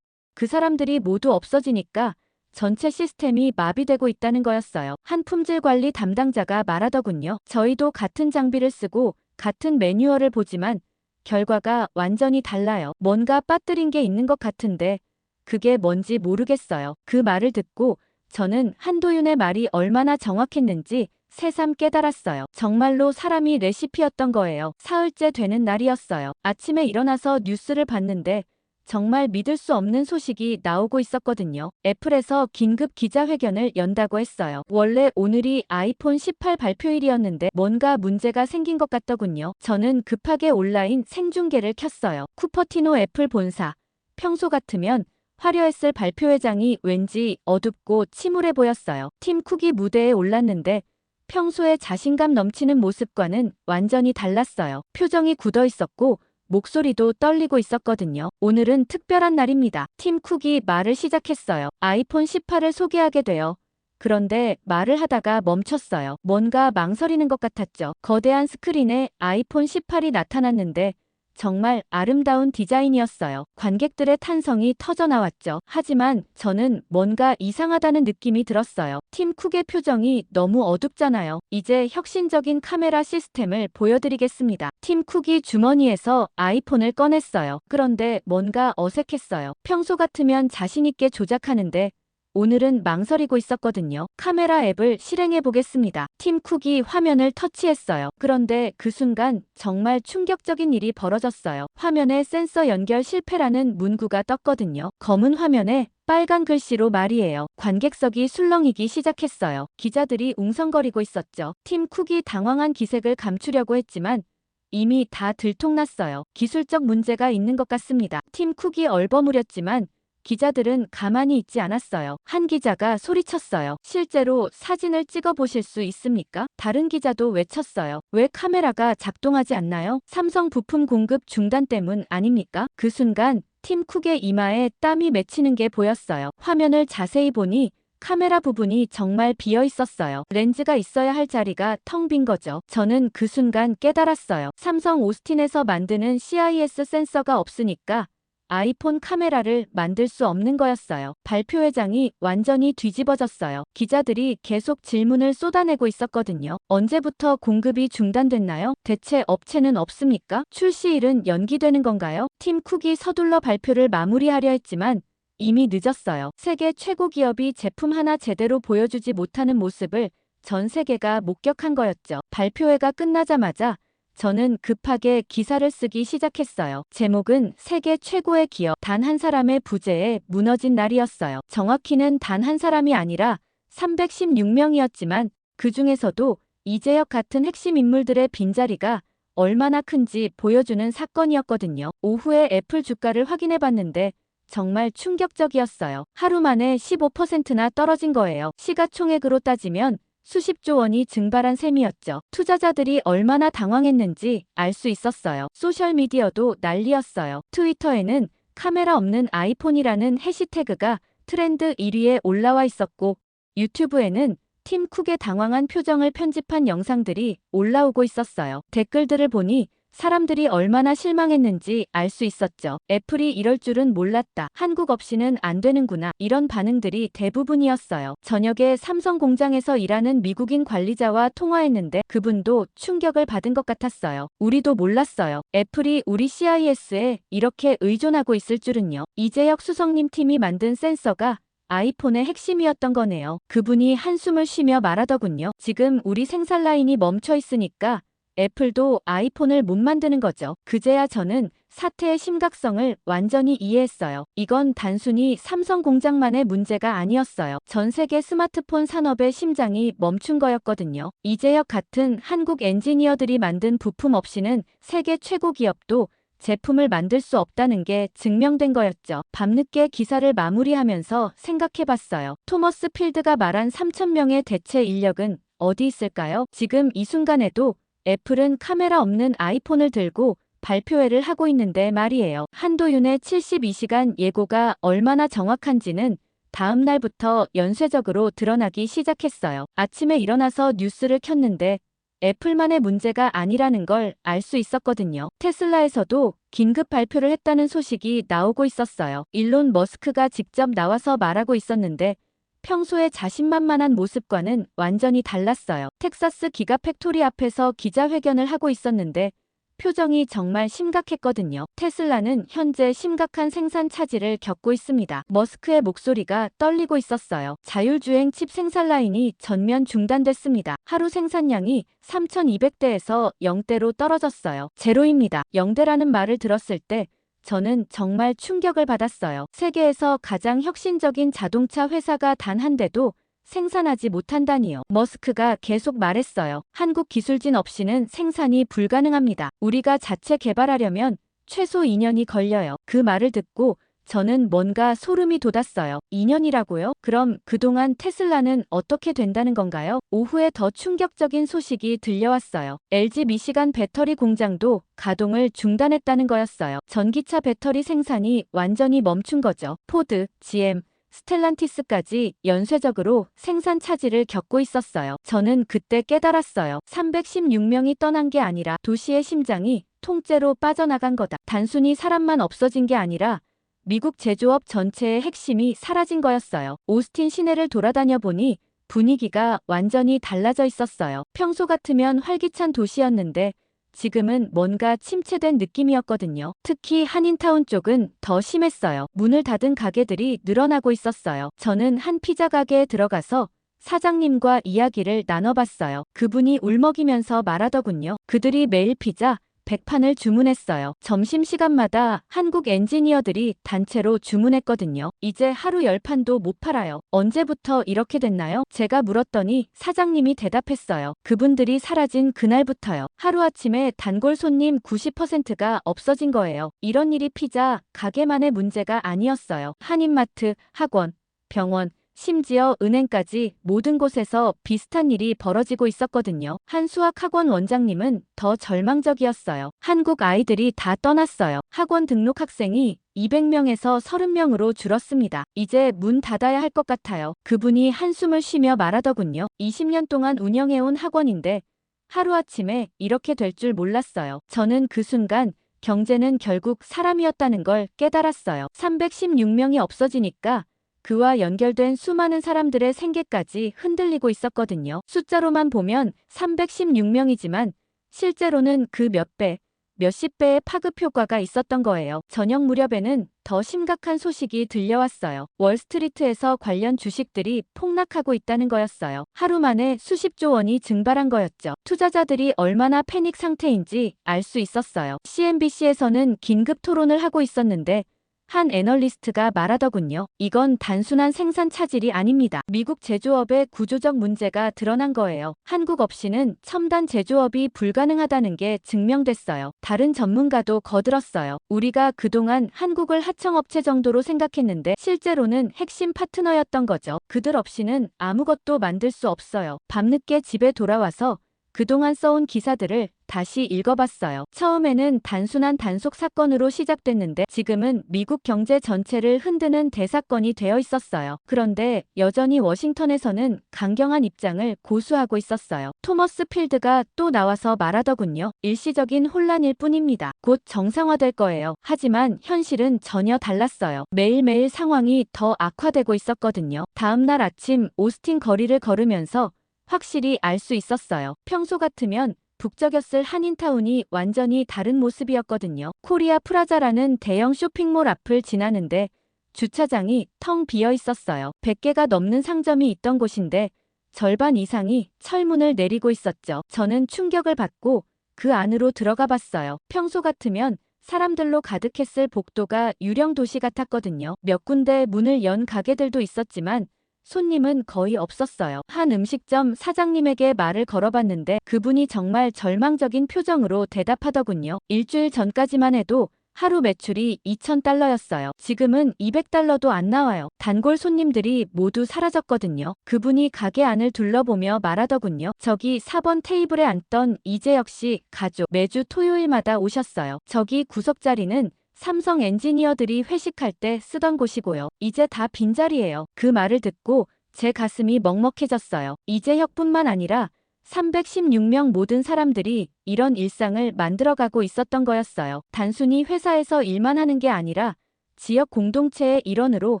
그 사람들이 모두 없어지니까 전체 시스템이 마비되고 있다는 거였어요. 한 품질 관리 담당자가 말하더군요. 저희도 같은 장비를 쓰고 같은 매뉴얼을 보지만 결과가 완전히 달라요. 뭔가 빠뜨린 게 있는 것 같은데 그게 뭔지 모르겠어요. 그 말을 듣고 저는 한도윤의 말이 얼마나 정확했는지 새삼 깨달았어요. 정말로 사람이 레시피였던 거예요. 사흘째 되는 날이었어요. 아침에 일어나서 뉴스를 봤는데 정말 믿을 수 없는 소식이 나오고 있었거든요. 애플에서 긴급 기자회견을 연다고 했어요. 원래 오늘이 아이폰 18 발표일이었는데 뭔가 문제가 생긴 것 같더군요. 저는 급하게 온라인 생중계를 켰어요. 쿠퍼티노 애플 본사. 평소 같으면 화려했을 발표회장이 왠지 어둡고 침울해 보였어요. 팀 쿡이 무대에 올랐는데 평소에 자신감 넘치는 모습과는 완전히 달랐어요. 표정이 굳어 있었고 목소리도 떨리고 있었거든요. 오늘은 특별한 날입니다. 팀 쿡이 말을 시작했어요. 아이폰 18을 소개하게 되어 그런데 말을 하다가 멈췄어요. 뭔가 망설이는 것 같았죠. 거대한 스크린에 아이폰 18이 나타났는데 정말 아름다운 디자인이었어요. 관객들의 탄성이 터져나왔죠. 하지만 저는 뭔가 이상하다는 느낌이 들었어요. 팀 쿡의 표정이 너무 어둡잖아요. 이제 혁신적인 카메라 시스템을 보여드리겠습니다. 팀 쿡이 주머니에서 아이폰을 꺼냈어요. 그런데 뭔가 어색했어요. 평소 같으면 자신있게 조작하는데 오늘은 망설이고 있었거든요. 카메라 앱을 실행해 보겠습니다. 팀 쿡이 화면을 터치했어요. 그런데 그 순간 정말 충격적인 일이 벌어졌어요. 화면에 센서 연결 실패라는 문구가 떴거든요. 검은 화면에 빨간 글씨로 말이에요. 관객석이 술렁이기 시작했어요. 기자들이 웅성거리고 있었죠. 팀 쿡이 당황한 기색을 감추려고 했지만 이미 다 들통났어요. 기술적 문제가 있는 것 같습니다. 팀 쿡이 얼버무렸지만 기자들은 가만히 있지 않았어요. 한 기자가 소리쳤어요. 실제로 사진을 찍어 보실 수 있습니까? 다른 기자도 외쳤어요. 왜 카메라가 작동하지 않나요? 삼성 부품 공급 중단 때문 아닙니까? 그 순간 팀 쿡의 이마에 땀이 맺히는 게 보였어요. 화면을 자세히 보니 카메라 부분이 정말 비어 있었어요. 렌즈가 있어야 할 자리가 텅 빈 거죠. 저는 그 순간 깨달았어요. 삼성 오스틴에서 만드는 CIS 센서가 없으니까 아이폰 카메라를 만들 수 없는 거였어요. 발표회장이 완전히 뒤집어졌어요. 기자들이 계속 질문을 쏟아내고 있었거든요. 언제부터 공급이 중단됐나요? 대체 업체는 없습니까? 출시일은 연기되는 건가요? 팀 쿡이 서둘러 발표를 마무리하려 했지만 이미 늦었어요. 세계 최고 기업이 제품 하나 제대로 보여주지 못하는 모습을 전 세계가 목격한 거였죠. 발표회가 끝나자마자 저는 급하게 기사를 쓰기 시작했어요. 제목은 세계 최고의 기업, 단 한 사람의 부재에 무너진 날이었어요. 정확히는 단 한 사람이 아니라 316명이었지만 그 중에서도 이재혁 같은 핵심 인물들의 빈자리가 얼마나 큰지 보여주는 사건이었거든요. 오후에 애플 주가를 확인해봤는데 정말 충격적이었어요. 하루 만에 15%나 떨어진 거예요. 시가총액으로 따지면 수십조 원이 증발한 셈이었죠. 투자자들이 얼마나 당황했는지 알 수 있었어요. 소셜미디어도 난리였어요. 트위터에는 카메라 없는 아이폰이라는 해시태그가 트렌드 1위에 올라와 있었고 유튜브에는 팀 쿡의 당황한 표정을 편집한 영상들이 올라오고 있었어요. 댓글들을 보니 사람들이 얼마나 실망했는지 알 수 있었죠. 애플이 이럴 줄은 몰랐다. 한국 없이는 안 되는구나. 이런 반응들이 대부분이었어요. 저녁에 삼성 공장에서 일하는 미국인 관리자와 통화했는데 그분도 충격을 받은 것 같았어요. 우리도 몰랐어요. 애플이 우리 CIS에 이렇게 의존하고 있을 줄은요. 이재혁 수석님 팀이 만든 센서가 아이폰의 핵심이었던 거네요. 그분이 한숨을 쉬며 말하더군요. 지금 우리 생산 라인이 멈춰 있으니까 애플도 아이폰을 못 만드는 거죠. 그제야 저는 사태의 심각성을 완전히 이해했어요. 이건 단순히 삼성 공장만의 문제가 아니었어요. 전 세계 스마트폰 산업의 심장이 멈춘 거였거든요. 이재혁 같은 한국 엔지니어들이 만든 부품 없이는 세계 최고 기업도 제품을 만들 수 없다는 게 증명된 거였죠. 밤늦게 기사를 마무리하면서 생각해봤어요. 토머스 필드가 말한 3,000명의 대체 인력은 어디 있을까요? 지금 이 순간에도 애플은 카메라 없는 아이폰을 들고 발표회를 하고 있는데 말이에요. 한도윤의 72시간 예고가 얼마나 정확한지는 다음 날부터 연쇄적으로 드러나기 시작했어요. 아침에 일어나서 뉴스를 켰는데 애플만의 문제가 아니라는 걸 알 수 있었거든요. 테슬라에서도 긴급 발표를 했다는 소식이 나오고 있었어요. 일론 머스크가 직접 나와서 말하고 있었는데 평소의 자신만만한 모습과는 완전히 달랐어요. 텍사스 기가 팩토리 앞에서 기자회견을 하고 있었는데 표정이 정말 심각했거든요. 테슬라는 현재 심각한 생산 차질을 겪고 있습니다. 머스크의 목소리가 떨리고 있었어요. 자율주행 칩 생산 라인이 전면 중단됐습니다. 하루 생산량이 3,200대에서 0대로 떨어졌어요. 제로입니다. 0대라는 말을 들었을 때 저는 정말 충격을 받았어요. 세계에서 가장 혁신적인 자동차 회사가 단 한 대도 생산하지 못한다니요. 머스크가 계속 말했어요. 한국 기술진 없이는 생산이 불가능합니다. 우리가 자체 개발하려면 최소 2년이 걸려요. 그 말을 듣고 저는 뭔가 소름이 돋았어요. 2년이라고요? 그럼 그동안 테슬라는 어떻게 된다는 건가요? 오후에 더 충격적인 소식이 들려왔어요. LG 미시간 배터리 공장도 가동을 중단했다는 거였어요. 전기차 배터리 생산이 완전히 멈춘 거죠. 포드, GM, 스텔란티스까지 연쇄적으로 생산 차질을 겪고 있었어요. 저는 그때 깨달았어요. 316명이 떠난 게 아니라 도시의 심장이 통째로 빠져나간 거다. 단순히 사람만 없어진 게 아니라 미국 제조업 전체의 핵심이 사라진 거였어요. 오스틴 시내를 돌아다녀 보니 분위기가 완전히 달라져 있었어요. 평소 같으면 활기찬 도시였는데 지금은 뭔가 침체된 느낌이었거든요. 특히 한인타운 쪽은 더 심했어요. 문을 닫은 가게들이 늘어나고 있었어요. 저는 한 피자 가게에 들어가서 사장님과 이야기를 나눠봤어요. 그분이 울먹이면서 말하더군요. 그들이 매일 피자 100판을 주문했어요. 점심시간마다 한국 엔지니어들이 단체로 주문했거든요. 이제 하루 10판도 못 팔아요. 언제부터 이렇게 됐나요? 제가 물었더니 사장님이 대답했어요. 그분들이 사라진 그날부터요. 하루아침에 단골 손님 90%가 없어진 거예요. 이런 일이 피자 가게만의 문제가 아니었어요. 한인마트, 학원, 병원, 심지어 은행까지 모든 곳에서 비슷한 일이 벌어지고 있었거든요. 한 수학학원 원장님은 더 절망적이었어요. 한국 아이들이 다 떠났어요. 학원 등록 학생이 200명에서 30명으로 줄었습니다. 이제 문 닫아야 할 것 같아요. 그분이 한숨을 쉬며 말하더군요. 20년 동안 운영해온 학원인데 하루아침에 이렇게 될 줄 몰랐어요. 저는 그 순간 경제는 결국 사람이었다는 걸 깨달았어요. 316명이 없어지니까 그와 연결된 수많은 사람들의 생계까지 흔들리고 있었거든요. 숫자로만 보면 316명이지만 실제로는 그 몇 배, 몇십 배의 파급 효과가 있었던 거예요. 저녁 무렵에는 더 심각한 소식이 들려왔어요. 월스트리트에서 관련 주식들이 폭락하고 있다는 거였어요. 하루 만에 수십조 원이 증발한 거였죠. 투자자들이 얼마나 패닉 상태인지 알 수 있었어요. CNBC에서는 긴급 토론을 하고 있었는데 한 애널리스트가 말하더군요. 이건 단순한 생산 차질이 아닙니다. 미국 제조업의 구조적 문제가 드러난 거예요. 한국 없이는 첨단 제조업이 불가능하다는 게 증명됐어요. 다른 전문가도 거들었어요. 우리가 그동안 한국을 하청업체 정도로 생각했는데 실제로는 핵심 파트너였던 거죠. 그들 없이는 아무것도 만들 수 없어요. 밤늦게 집에 돌아와서 그동안 써온 기사들을 다시 읽어봤어요. 처음에는 단순한 단속 사건으로 시작됐는데 지금은 미국 경제 전체를 흔드는 대사건이 되어 있었어요. 그런데 여전히 워싱턴에서는 강경한 입장을 고수하고 있었어요. 토머스 필드가 또 나와서 말하더군요. 일시적인 혼란일 뿐입니다. 곧 정상화될 거예요. 하지만 현실은 전혀 달랐어요. 매일매일 상황이 더 악화되고 있었거든요. 다음 날 아침 오스틴 거리를 걸으면서 확실히 알 수 있었어요. 평소 같으면 북적였을 한인타운이 완전히 다른 모습이었거든요. 코리아 프라자라는 대형 쇼핑몰 앞을 지나는데 주차장이 텅 비어 있었어요. 100개가 넘는 상점이 있던 곳인데 절반 이상이 철문을 내리고 있었죠. 저는 충격을 받고 그 안으로 들어가 봤어요. 평소 같으면 사람들로 가득했을 복도가 유령 도시 같았거든요. 몇 군데 문을 연 가게들도 있었지만 손님은 거의 없었어요. 한 음식점 사장님에게 말을 걸어봤는데 그분이 정말 절망적인 표정으로 대답하더군요. 일주일 전까지만 해도 하루 매출이 2,000달러였어요. 지금은 200달러도 안 나와요. 단골 손님들이 모두 사라졌거든요. 그분이 가게 안을 둘러보며 말하더군요. 저기 4번 테이블에 앉던 이재혁 씨 가족 매주 토요일마다 오셨어요. 저기 구석자리는 삼성 엔지니어들이 회식할 때 쓰던 곳이고요. 이제 다 빈자리예요. 그 말을 듣고 제 가슴이 먹먹해졌어요. 이재혁뿐만 아니라 316명 모든 사람들이 이런 일상을 만들어가고 있었던 거였어요. 단순히 회사에서 일만 하는 게 아니라 지역 공동체의 일원으로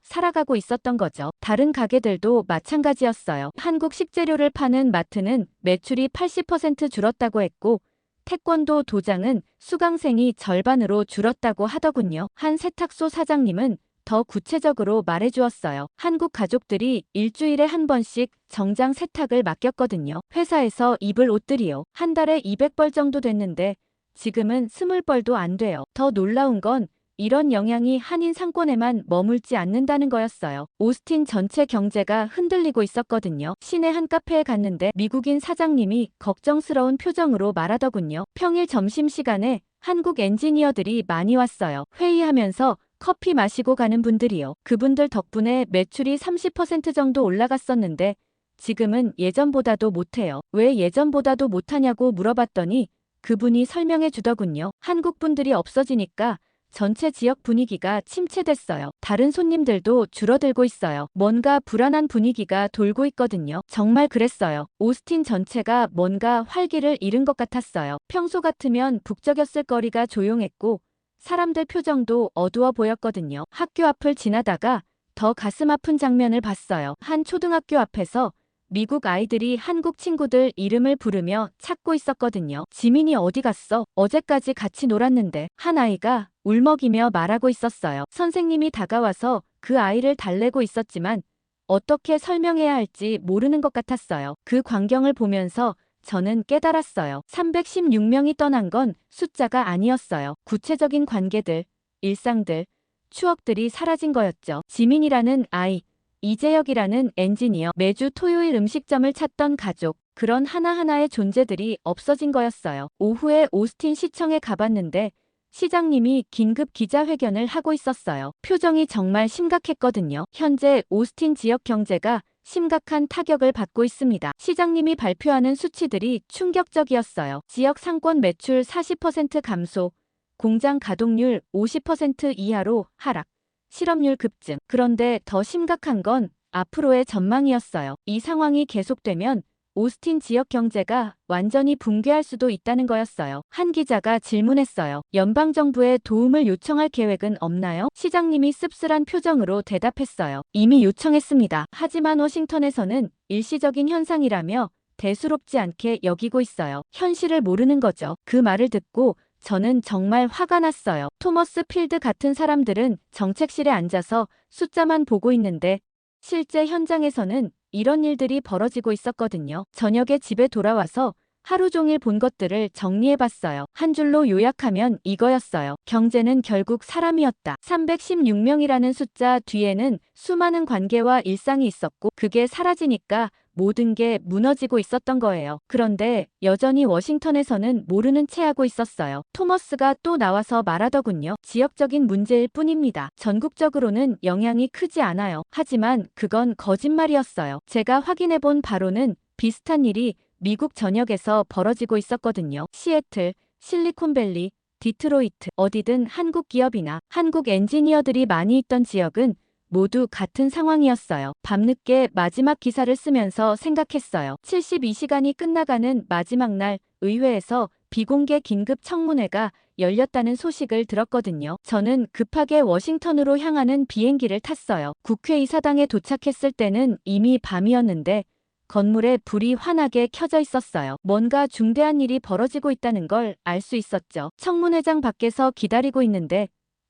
살아가고 있었던 거죠. 다른 가게들도 마찬가지였어요. 한국 식재료를 파는 마트는 매출이 80% 줄었다고 했고 태권도 도장은 수강생이 절반으로 줄었다고 하더군요. 한 세탁소 사장님은 더 구체적으로 말해주었어요. 한국 가족들이 일주일에 한 번씩 정장 세탁을 맡겼거든요. 회사에서 입을 옷들이요. 한 달에 200벌 정도 됐는데 지금은 20벌도 안 돼요. 더 놀라운 건 이런 영향이 한인 상권에만 머물지 않는다는 거였어요. 오스틴 전체 경제가 흔들리고 있었거든요. 시내 한 카페에 갔는데 미국인 사장님이 걱정스러운 표정으로 말하더군요. 평일 점심시간에 한국 엔지니어들이 많이 왔어요. 회의하면서 커피 마시고 가는 분들이요. 그분들 덕분에 매출이 30% 정도 올라갔었는데 지금은 예전보다도 못해요. 왜 예전보다도 못하냐고 물어봤더니 그분이 설명해 주더군요. 한국 분들이 없어지니까 전체 지역 분위기가 침체됐어요. 다른 손님들도 줄어들고 있어요. 뭔가 불안한 분위기가 돌고 있거든요. 정말 그랬어요. 오스틴 전체가 뭔가 활기를 잃은 것 같았어요. 평소 같으면 북적였을 거리가 조용했고 사람들 표정도 어두워 보였거든요. 학교 앞을 지나다가 더 가슴 아픈 장면을 봤어요. 한 초등학교 앞에서 미국 아이들이 한국 친구들 이름을 부르며 찾고 있었거든요. 지민이 어디 갔어? 어제까지 같이 놀았는데. 한 아이가 울먹이며 말하고 있었어요. 선생님이 다가와서 그 아이를 달래고 있었지만 어떻게 설명해야 할지 모르는 것 같았어요. 그 광경을 보면서 저는 깨달았어요. 316명이 떠난 건 숫자가 아니었어요. 구체적인 관계들, 일상들, 추억들이 사라진 거였죠. 지민이라는 아이, 이재혁이라는 엔지니어, 매주 토요일 음식점을 찾던 가족, 그런 하나하나의 존재들이 없어진 거였어요. 오후에 오스틴 시청에 가봤는데 시장님이 긴급 기자회견을 하고 있었어요. 표정이 정말 심각했거든요. 현재 오스틴 지역 경제가 심각한 타격을 받고 있습니다. 시장님이 발표하는 수치들이 충격적이었어요. 지역 상권 매출 40% 감소, 공장 가동률 50% 이하로 하락, 실업률 급증. 그런데 더 심각한 건 앞으로의 전망이었어요. 이 상황이 계속되면 오스틴 지역 경제가 완전히 붕괴할 수도 있다는 거였어요. 한 기자가 질문했어요. 연방정부에 도움을 요청할 계획은 없나요? 시장님이 씁쓸한 표정으로 대답했어요. 이미 요청했습니다. 하지만 워싱턴에서는 일시적인 현상이라며 대수롭지 않게 여기고 있어요. 현실을 모르는 거죠. 그 말을 듣고 저는 정말 화가 났어요. 토머스 필드 같은 사람들은 정책실에 앉아서 숫자만 보고 있는데 실제 현장에서는 이런 일들이 벌어지고 있었거든요. 저녁에 집에 돌아와서 하루 종일 본 것들을 정리해봤어요. 한 줄로 요약하면 이거였어요. 경제는 결국 사람이었다. 316명이라는 숫자 뒤에는 수많은 관계와 일상이 있었고 그게 사라지니까 모든 게 무너지고 있었던 거예요. 그런데 여전히 워싱턴에서는 모르는 채 하고 있었어요. 토머스가 또 나와서 말하더군요. 지역적인 문제일 뿐입니다. 전국적으로는 영향이 크지 않아요. 하지만 그건 거짓말이었어요. 제가 확인해본 바로는 비슷한 일이 미국 전역에서 벌어지고 있었거든요. 시애틀, 실리콘밸리, 디트로이트, 어디든 한국 기업이나 한국 엔지니어들이 많이 있던 지역은 모두 같은 상황이었어요. 밤늦게 마지막 기사를 쓰면서 생각했어요. 72시간이 끝나가는 마지막 날 의회에서 비공개 긴급 청문회가 열렸다는 소식을 들었거든요. 저는 급하게 워싱턴으로 향하는 비행기를 탔어요. 국회의사당에 도착했을 때는 이미 밤이었는데 건물에 불이 환하게 켜져 있었어요. 뭔가 중대한 일이 벌어지고 있다는 걸 알 수 있었죠. 청문회장 밖에서 기다리고 있는데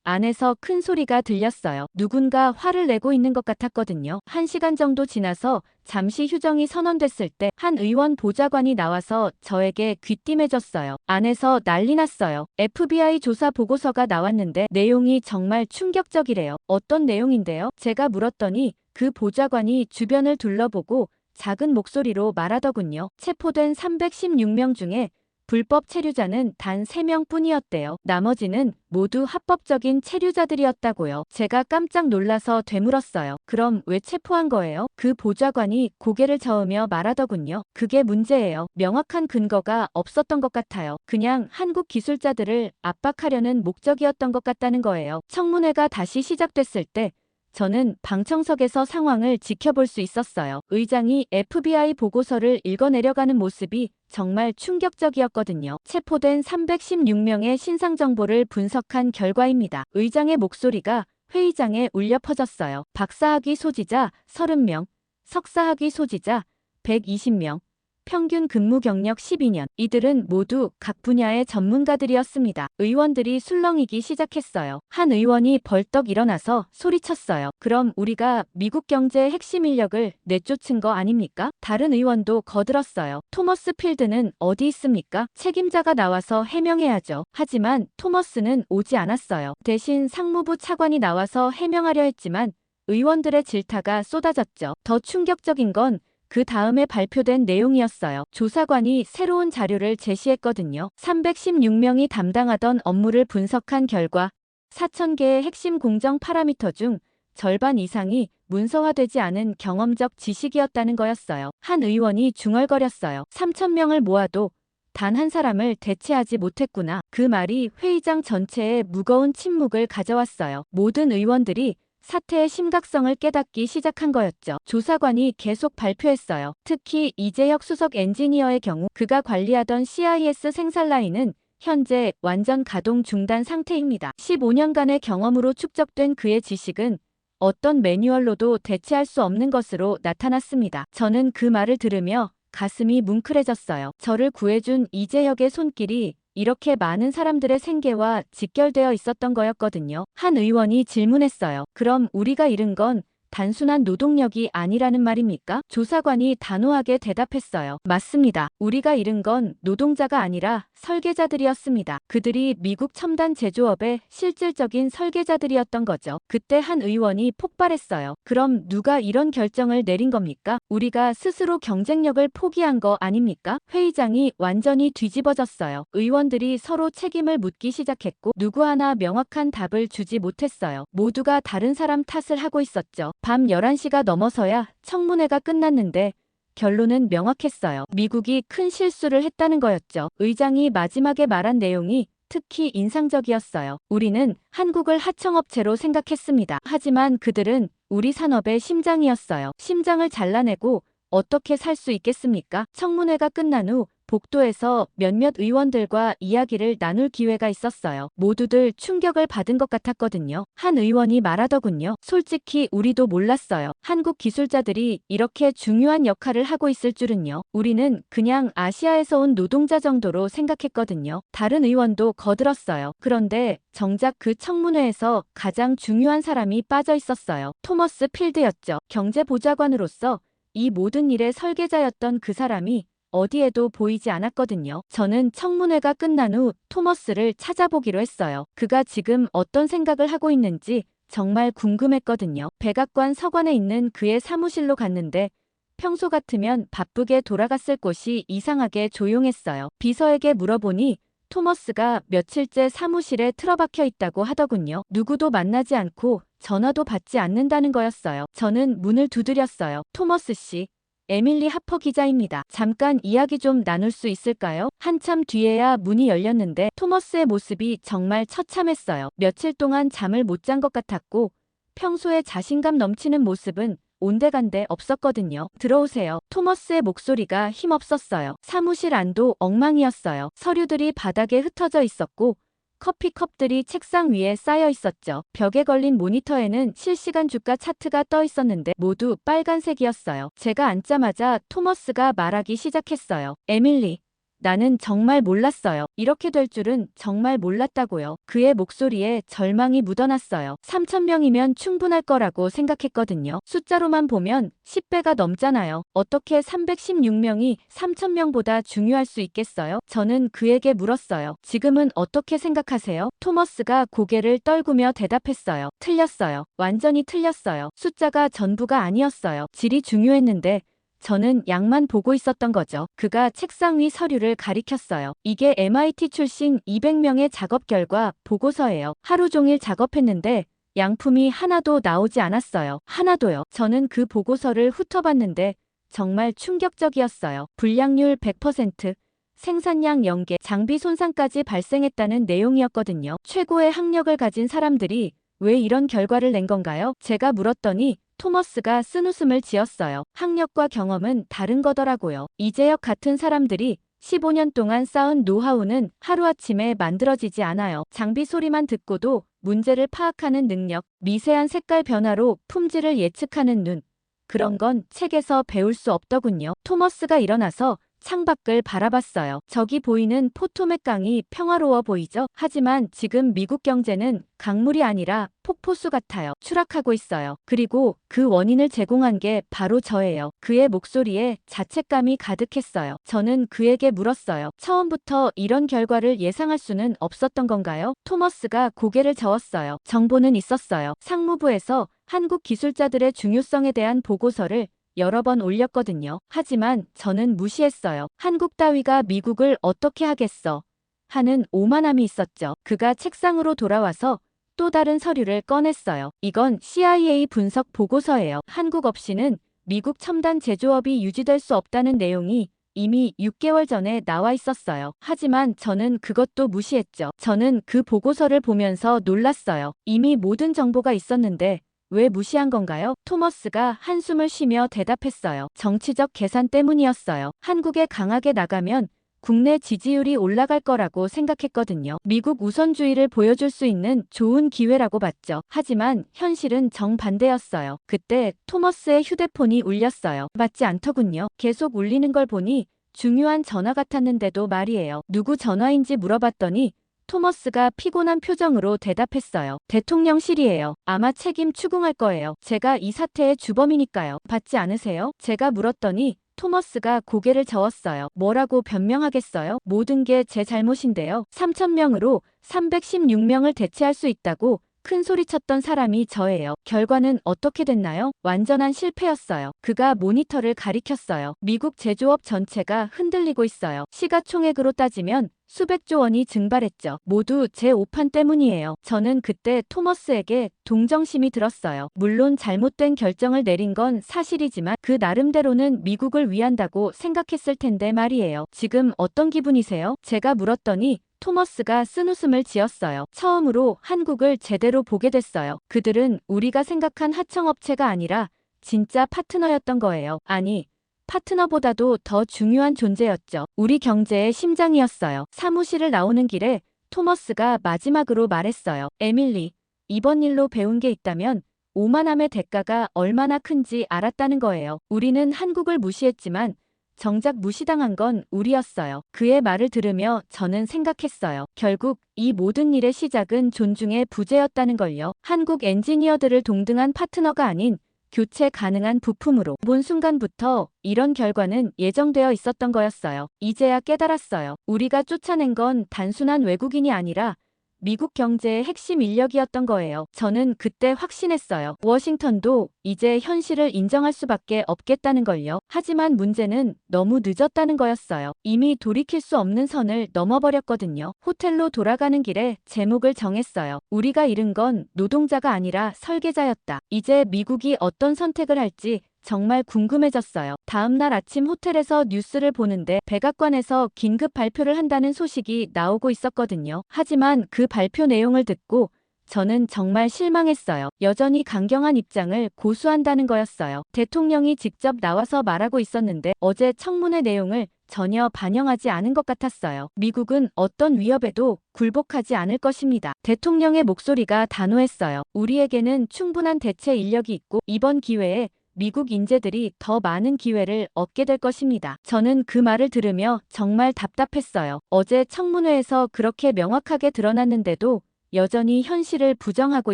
안에서 큰 소리가 들렸어요. 누군가 화를 내고 있는 것 같았거든요. 1시간 정도 지나서 잠시 휴정이 선언됐을 때 한 의원 보좌관이 나와서 저에게 귀띔해줬어요. 안에서 난리 났어요. FBI 조사 보고서가 나왔는데 내용이 정말 충격적이래요. 어떤 내용인데요? 제가 물었더니 그 보좌관이 주변을 둘러보고 작은 목소리로 말하더군요. 체포된 316명 중에 불법 체류자는 단 3명뿐이었대요. 나머지는 모두 합법적인 체류자들이었다고요. 제가 깜짝 놀라서 되물었어요. 그럼 왜 체포한 거예요? 그 보좌관이 고개를 저으며 말하더군요. 그게 문제예요. 명확한 근거가 없었던 것 같아요. 그냥 한국 기술자들을 압박하려는 목적이었던 것 같다는 거예요. 청문회가 다시 시작됐을 때 저는 방청석에서 상황을 지켜볼 수 있었어요. 의장이 FBI 보고서를 읽어내려가는 모습이 정말 충격적이었거든요. 체포된 316명의 신상 정보를 분석한 결과입니다. 의장의 목소리가 회의장에 울려 퍼졌어요. 박사학위 소지자 30명, 석사학위 소지자 120명, 평균 근무 경력 12년. 이들은 모두 각 분야의 전문가들이었습니다. 의원들이 술렁이기 시작했어요. 한 의원이 벌떡 일어나서 소리쳤어요. 그럼 우리가 미국 경제의 핵심 인력을 내쫓은 거 아닙니까? 다른 의원도 거들었어요. 토머스 필드는 어디 있습니까? 책임자가 나와서 해명해야죠. 하지만 토머스는 오지 않았어요. 대신 상무부 차관이 나와서 해명하려 했지만 의원들의 질타가 쏟아졌죠. 더 충격적인 건 그 다음에 발표된 내용이었어요. 조사관이 새로운 자료를 제시했거든요. 316명이 담당하던 업무를 분석한 결과 4,000개의 핵심 공정 파라미터 중 절반 이상이 문서화되지 않은 경험적 지식이었다는 거였어요. 한 의원이 중얼거렸어요. 3,000명을 모아도 단 한 사람을 대체하지 못했구나. 그 말이 회의장 전체에 무거운 침묵을 가져왔어요. 모든 의원들이 사태의 심각성을 깨닫기 시작한 거였죠. 조사관이 계속 발표했어요. 특히 이재혁 수석 엔지니어의 경우 그가 관리하던 CIS 생산 라인은 현재 완전 가동 중단 상태입니다. 15년간의 경험으로 축적된 그의 지식은 어떤 매뉴얼로도 대체할 수 없는 것으로 나타났습니다. 저는 그 말을 들으며 가슴이 뭉클해졌어요. 저를 구해준 이재혁의 손길이 이렇게 많은 사람들의 생계와 직결되어 있었던 거였거든요. 한 의원이 질문했어요. 그럼 우리가 잃은 건 단순한 노동력이 아니라는 말입니까? 조사관이 단호하게 대답했어요. 맞습니다. 우리가 잃은 건 노동자가 아니라 설계자들이었습니다. 그들이 미국 첨단 제조업의 실질적인 설계자들이었던 거죠. 그때 한 의원이 폭발했어요. 그럼 누가 이런 결정을 내린 겁니까? 우리가 스스로 경쟁력을 포기한 거 아닙니까? 회의장이 완전히 뒤집어졌어요. 의원들이 서로 책임을 묻기 시작했고 누구 하나 명확한 답을 주지 못했어요. 모두가 다른 사람 탓을 하고 있었죠. 밤 11시가 넘어서야 청문회가 끝났는데 결론은 명확했어요. 미국이 큰 실수를 했다는 거였죠. 의장이 마지막에 말한 내용이 특히 인상적이었어요. 우리는 한국을 하청업체로 생각했습니다. 하지만 그들은 우리 산업의 심장이었어요. 심장을 잘라내고 어떻게 살 수 있겠습니까? 청문회가 끝난 후 복도에서 몇몇 의원들과 이야기를 나눌 기회가 있었어요. 모두들 충격을 받은 것 같았거든요. 한 의원이 말하더군요. 솔직히 우리도 몰랐어요. 한국 기술자들이 이렇게 중요한 역할을 하고 있을 줄은요. 우리는 그냥 아시아에서 온 노동자 정도로 생각했거든요. 다른 의원도 거들었어요. 그런데 정작 그 청문회에서 가장 중요한 사람이 빠져 있었어요. 토머스 필드였죠. 경제보좌관으로서 이 모든 일의 설계자였던 그 사람이 어디에도 보이지 않았거든요. 저는 청문회가 끝난 후 토머스를 찾아보기로 했어요. 그가 지금 어떤 생각을 하고 있는지 정말 궁금했거든요. 백악관 서관에 있는 그의 사무실로 갔는데 평소 같으면 바쁘게 돌아갔을 곳이 이상하게 조용했어요. 비서에게 물어보니 토머스가 며칠째 사무실에 틀어박혀 있다고 하더군요. 누구도 만나지 않고 전화도 받지 않는다는 거였어요. 저는 문을 두드렸어요. 토머스 씨, 에밀리 하퍼 기자입니다. 잠깐 이야기 좀 나눌 수 있을까요? 한참 뒤에야 문이 열렸는데 토머스의 모습이 정말 처참했어요. 며칠 동안 잠을 못 잔 것 같았고 평소에 자신감 넘치는 모습은 온데간데 없었거든요. 들어오세요. 토머스의 목소리가 힘없었어요. 사무실 안도 엉망이었어요. 서류들이 바닥에 흩어져 있었고 커피컵들이 책상 위에 쌓여 있었죠. 벽에 걸린 모니터에는 실시간 주가 차트가 떠 있었는데 모두 빨간색이었어요. 제가 앉자마자 토머스가 말하기 시작했어요. 에밀리, 나는 정말 몰랐어요. 이렇게 될 줄은 정말 몰랐다고요. 그의 목소리에 절망이 묻어났어요. 3,000명이면 충분할 거라고 생각했거든요. 숫자로만 보면 10배가 넘잖아요. 어떻게 316명이 3,000명보다 중요할 수 있겠어요? 저는 그에게 물었어요. 지금은 어떻게 생각하세요? 토머스가 고개를 떨구며 대답했어요. 틀렸어요. 완전히 틀렸어요. 숫자가 전부가 아니었어요. 질이 중요했는데 저는 양만 보고 있었던 거죠. 그가 책상 위 서류를 가리켰어요. 이게 MIT 출신 200명의 작업 결과 보고서예요. 하루 종일 작업했는데 양품이 하나도 나오지 않았어요. 하나도요. 저는 그 보고서를 훑어봤는데 정말 충격적이었어요. 불량률 100%, 생산량 0개, 장비 손상까지 발생했다는 내용이었거든요. 최고의 학력을 가진 사람들이 왜 이런 결과를 낸 건가요? 제가 물었더니 토머스가 쓴웃음을 지었어요. 학력과 경험은 다른 거더라고요. 이재혁 같은 사람들이 15년 동안 쌓은 노하우는 하루아침에 만들어지지 않아요. 장비 소리만 듣고도 문제를 파악하는 능력, 미세한 색깔 변화로 품질을 예측하는 눈. 그런 건 책에서 배울 수 없더군요. 토머스가 일어나서 창밖을 바라봤어요. 저기 보이는 포토맥 강이 평화로워 보이죠? 하지만 지금 미국 경제는 강물이 아니라 폭포수 같아요. 추락하고 있어요. 그리고 그 원인을 제공한 게 바로 저예요. 그의 목소리에 자책감이 가득했어요. 저는 그에게 물었어요. 처음부터 이런 결과를 예상할 수는 없었던 건가요? 토머스가 고개를 저었어요. 정보는 있었어요. 상무부에서 한국 기술자들의 중요성에 대한 보고서를 여러 번 올렸거든요. 하지만 저는 무시했어요. 한국 따위가 미국을 어떻게 하겠어? 하는 오만함이 있었죠. 그가 책상으로 돌아와서 또 다른 서류를 꺼냈어요. 이건 CIA 분석 보고서예요. 한국 없이는 미국 첨단 제조업이 유지될 수 없다는 내용이 이미 6개월 전에 나와 있었어요. 하지만 저는 그것도 무시했죠. 저는 그 보고서를 보면서 놀랐어요. 이미 모든 정보가 있었는데 왜 무시한 건가요? 토머스가 한숨을 쉬며 대답했어요. 정치적 계산 때문이었어요. 한국에 강하게 나가면 국내 지지율이 올라갈 거라고 생각했거든요. 미국 우선주의를 보여줄 수 있는 좋은 기회라고 봤죠. 하지만 현실은 정반대였어요. 그때 토머스의 휴대폰이 울렸어요. 맞지 않더군요. 계속 울리는 걸 보니 중요한 전화 같았는데도 말이에요. 누구 전화인지 물어봤더니 토머스가 피곤한 표정으로 대답했어요. 대통령실이에요. 아마 책임 추궁할 거예요. 제가 이 사태의 주범이니까요. 받지 않으세요? 제가 물었더니 토머스가 고개를 저었어요. 뭐라고 변명하겠어요? 모든 게 제 잘못인데요. 3,000명으로 316명을 대체할 수 있다고 큰 소리쳤던 사람이 저예요. 결과는 어떻게 됐나요? 완전한 실패였어요. 그가 모니터를 가리켰어요. 미국 제조업 전체가 흔들리고 있어요. 시가총액으로 따지면 수백조 원이 증발했죠. 모두 제 오판 때문이에요. 저는 그때 토머스에게 동정심이 들었어요. 물론 잘못된 결정을 내린 건 사실이지만 그 나름대로는 미국을 위한다고 생각했을 텐데 말이에요. 지금 어떤 기분이세요? 제가 물었더니 토머스가 쓴웃음을 지었어요. 처음으로 한국을 제대로 보게 됐어요. 그들은 우리가 생각한 하청업체가 아니라 진짜 파트너였던 거예요. 아니, 파트너보다도 더 중요한 존재였죠. 우리 경제의 심장이었어요. 사무실을 나오는 길에 토머스가 마지막으로 말했어요. 에밀리, 이번 일로 배운 게 있다면 오만함의 대가가 얼마나 큰지 알았다는 거예요. 우리는 한국을 무시했지만 정작 무시당한 건 우리였어요. 그의 말을 들으며 저는 생각했어요. 결국 이 모든 일의 시작은 존중의 부재였다는 걸요. 한국 엔지니어들을 동등한 파트너가 아닌 교체 가능한 부품으로 본 순간부터 이런 결과는 예정되어 있었던 거였어요. 이제야 깨달았어요. 우리가 쫓아낸 건 단순한 외국인이 아니라 미국 경제의 핵심 인력이었던 거예요. 저는 그때 확신했어요. 워싱턴도 이제 현실을 인정할 수밖에 없겠다는 걸요. 하지만 문제는 너무 늦었다는 거였어요. 이미 돌이킬 수 없는 선을 넘어버렸거든요. 호텔로 돌아가는 길에 제목을 정했어요. 우리가 잃은 건 노동자가 아니라 설계자였다. 이제 미국이 어떤 선택을 할지 정말 궁금해졌어요. 다음 날 아침 호텔에서 뉴스를 보는데 백악관에서 긴급 발표를 한다는 소식이 나오고 있었거든요. 하지만 그 발표 내용을 듣고 저는 정말 실망했어요. 여전히 강경한 입장을 고수한다는 거였어요. 대통령이 직접 나와서 말하고 있었는데 어제 청문회 내용을 전혀 반영하지 않은 것 같았어요. 미국은 어떤 위협에도 굴복하지 않을 것입니다. 대통령의 목소리가 단호했어요. 우리에게는 충분한 대체 인력이 있고 이번 기회에 미국 인재들이 더 많은 기회를 얻게 될 것입니다. 저는 그 말을 들으며 정말 답답했어요. 어제 청문회에서 그렇게 명확하게 드러났는데도 여전히 현실을 부정하고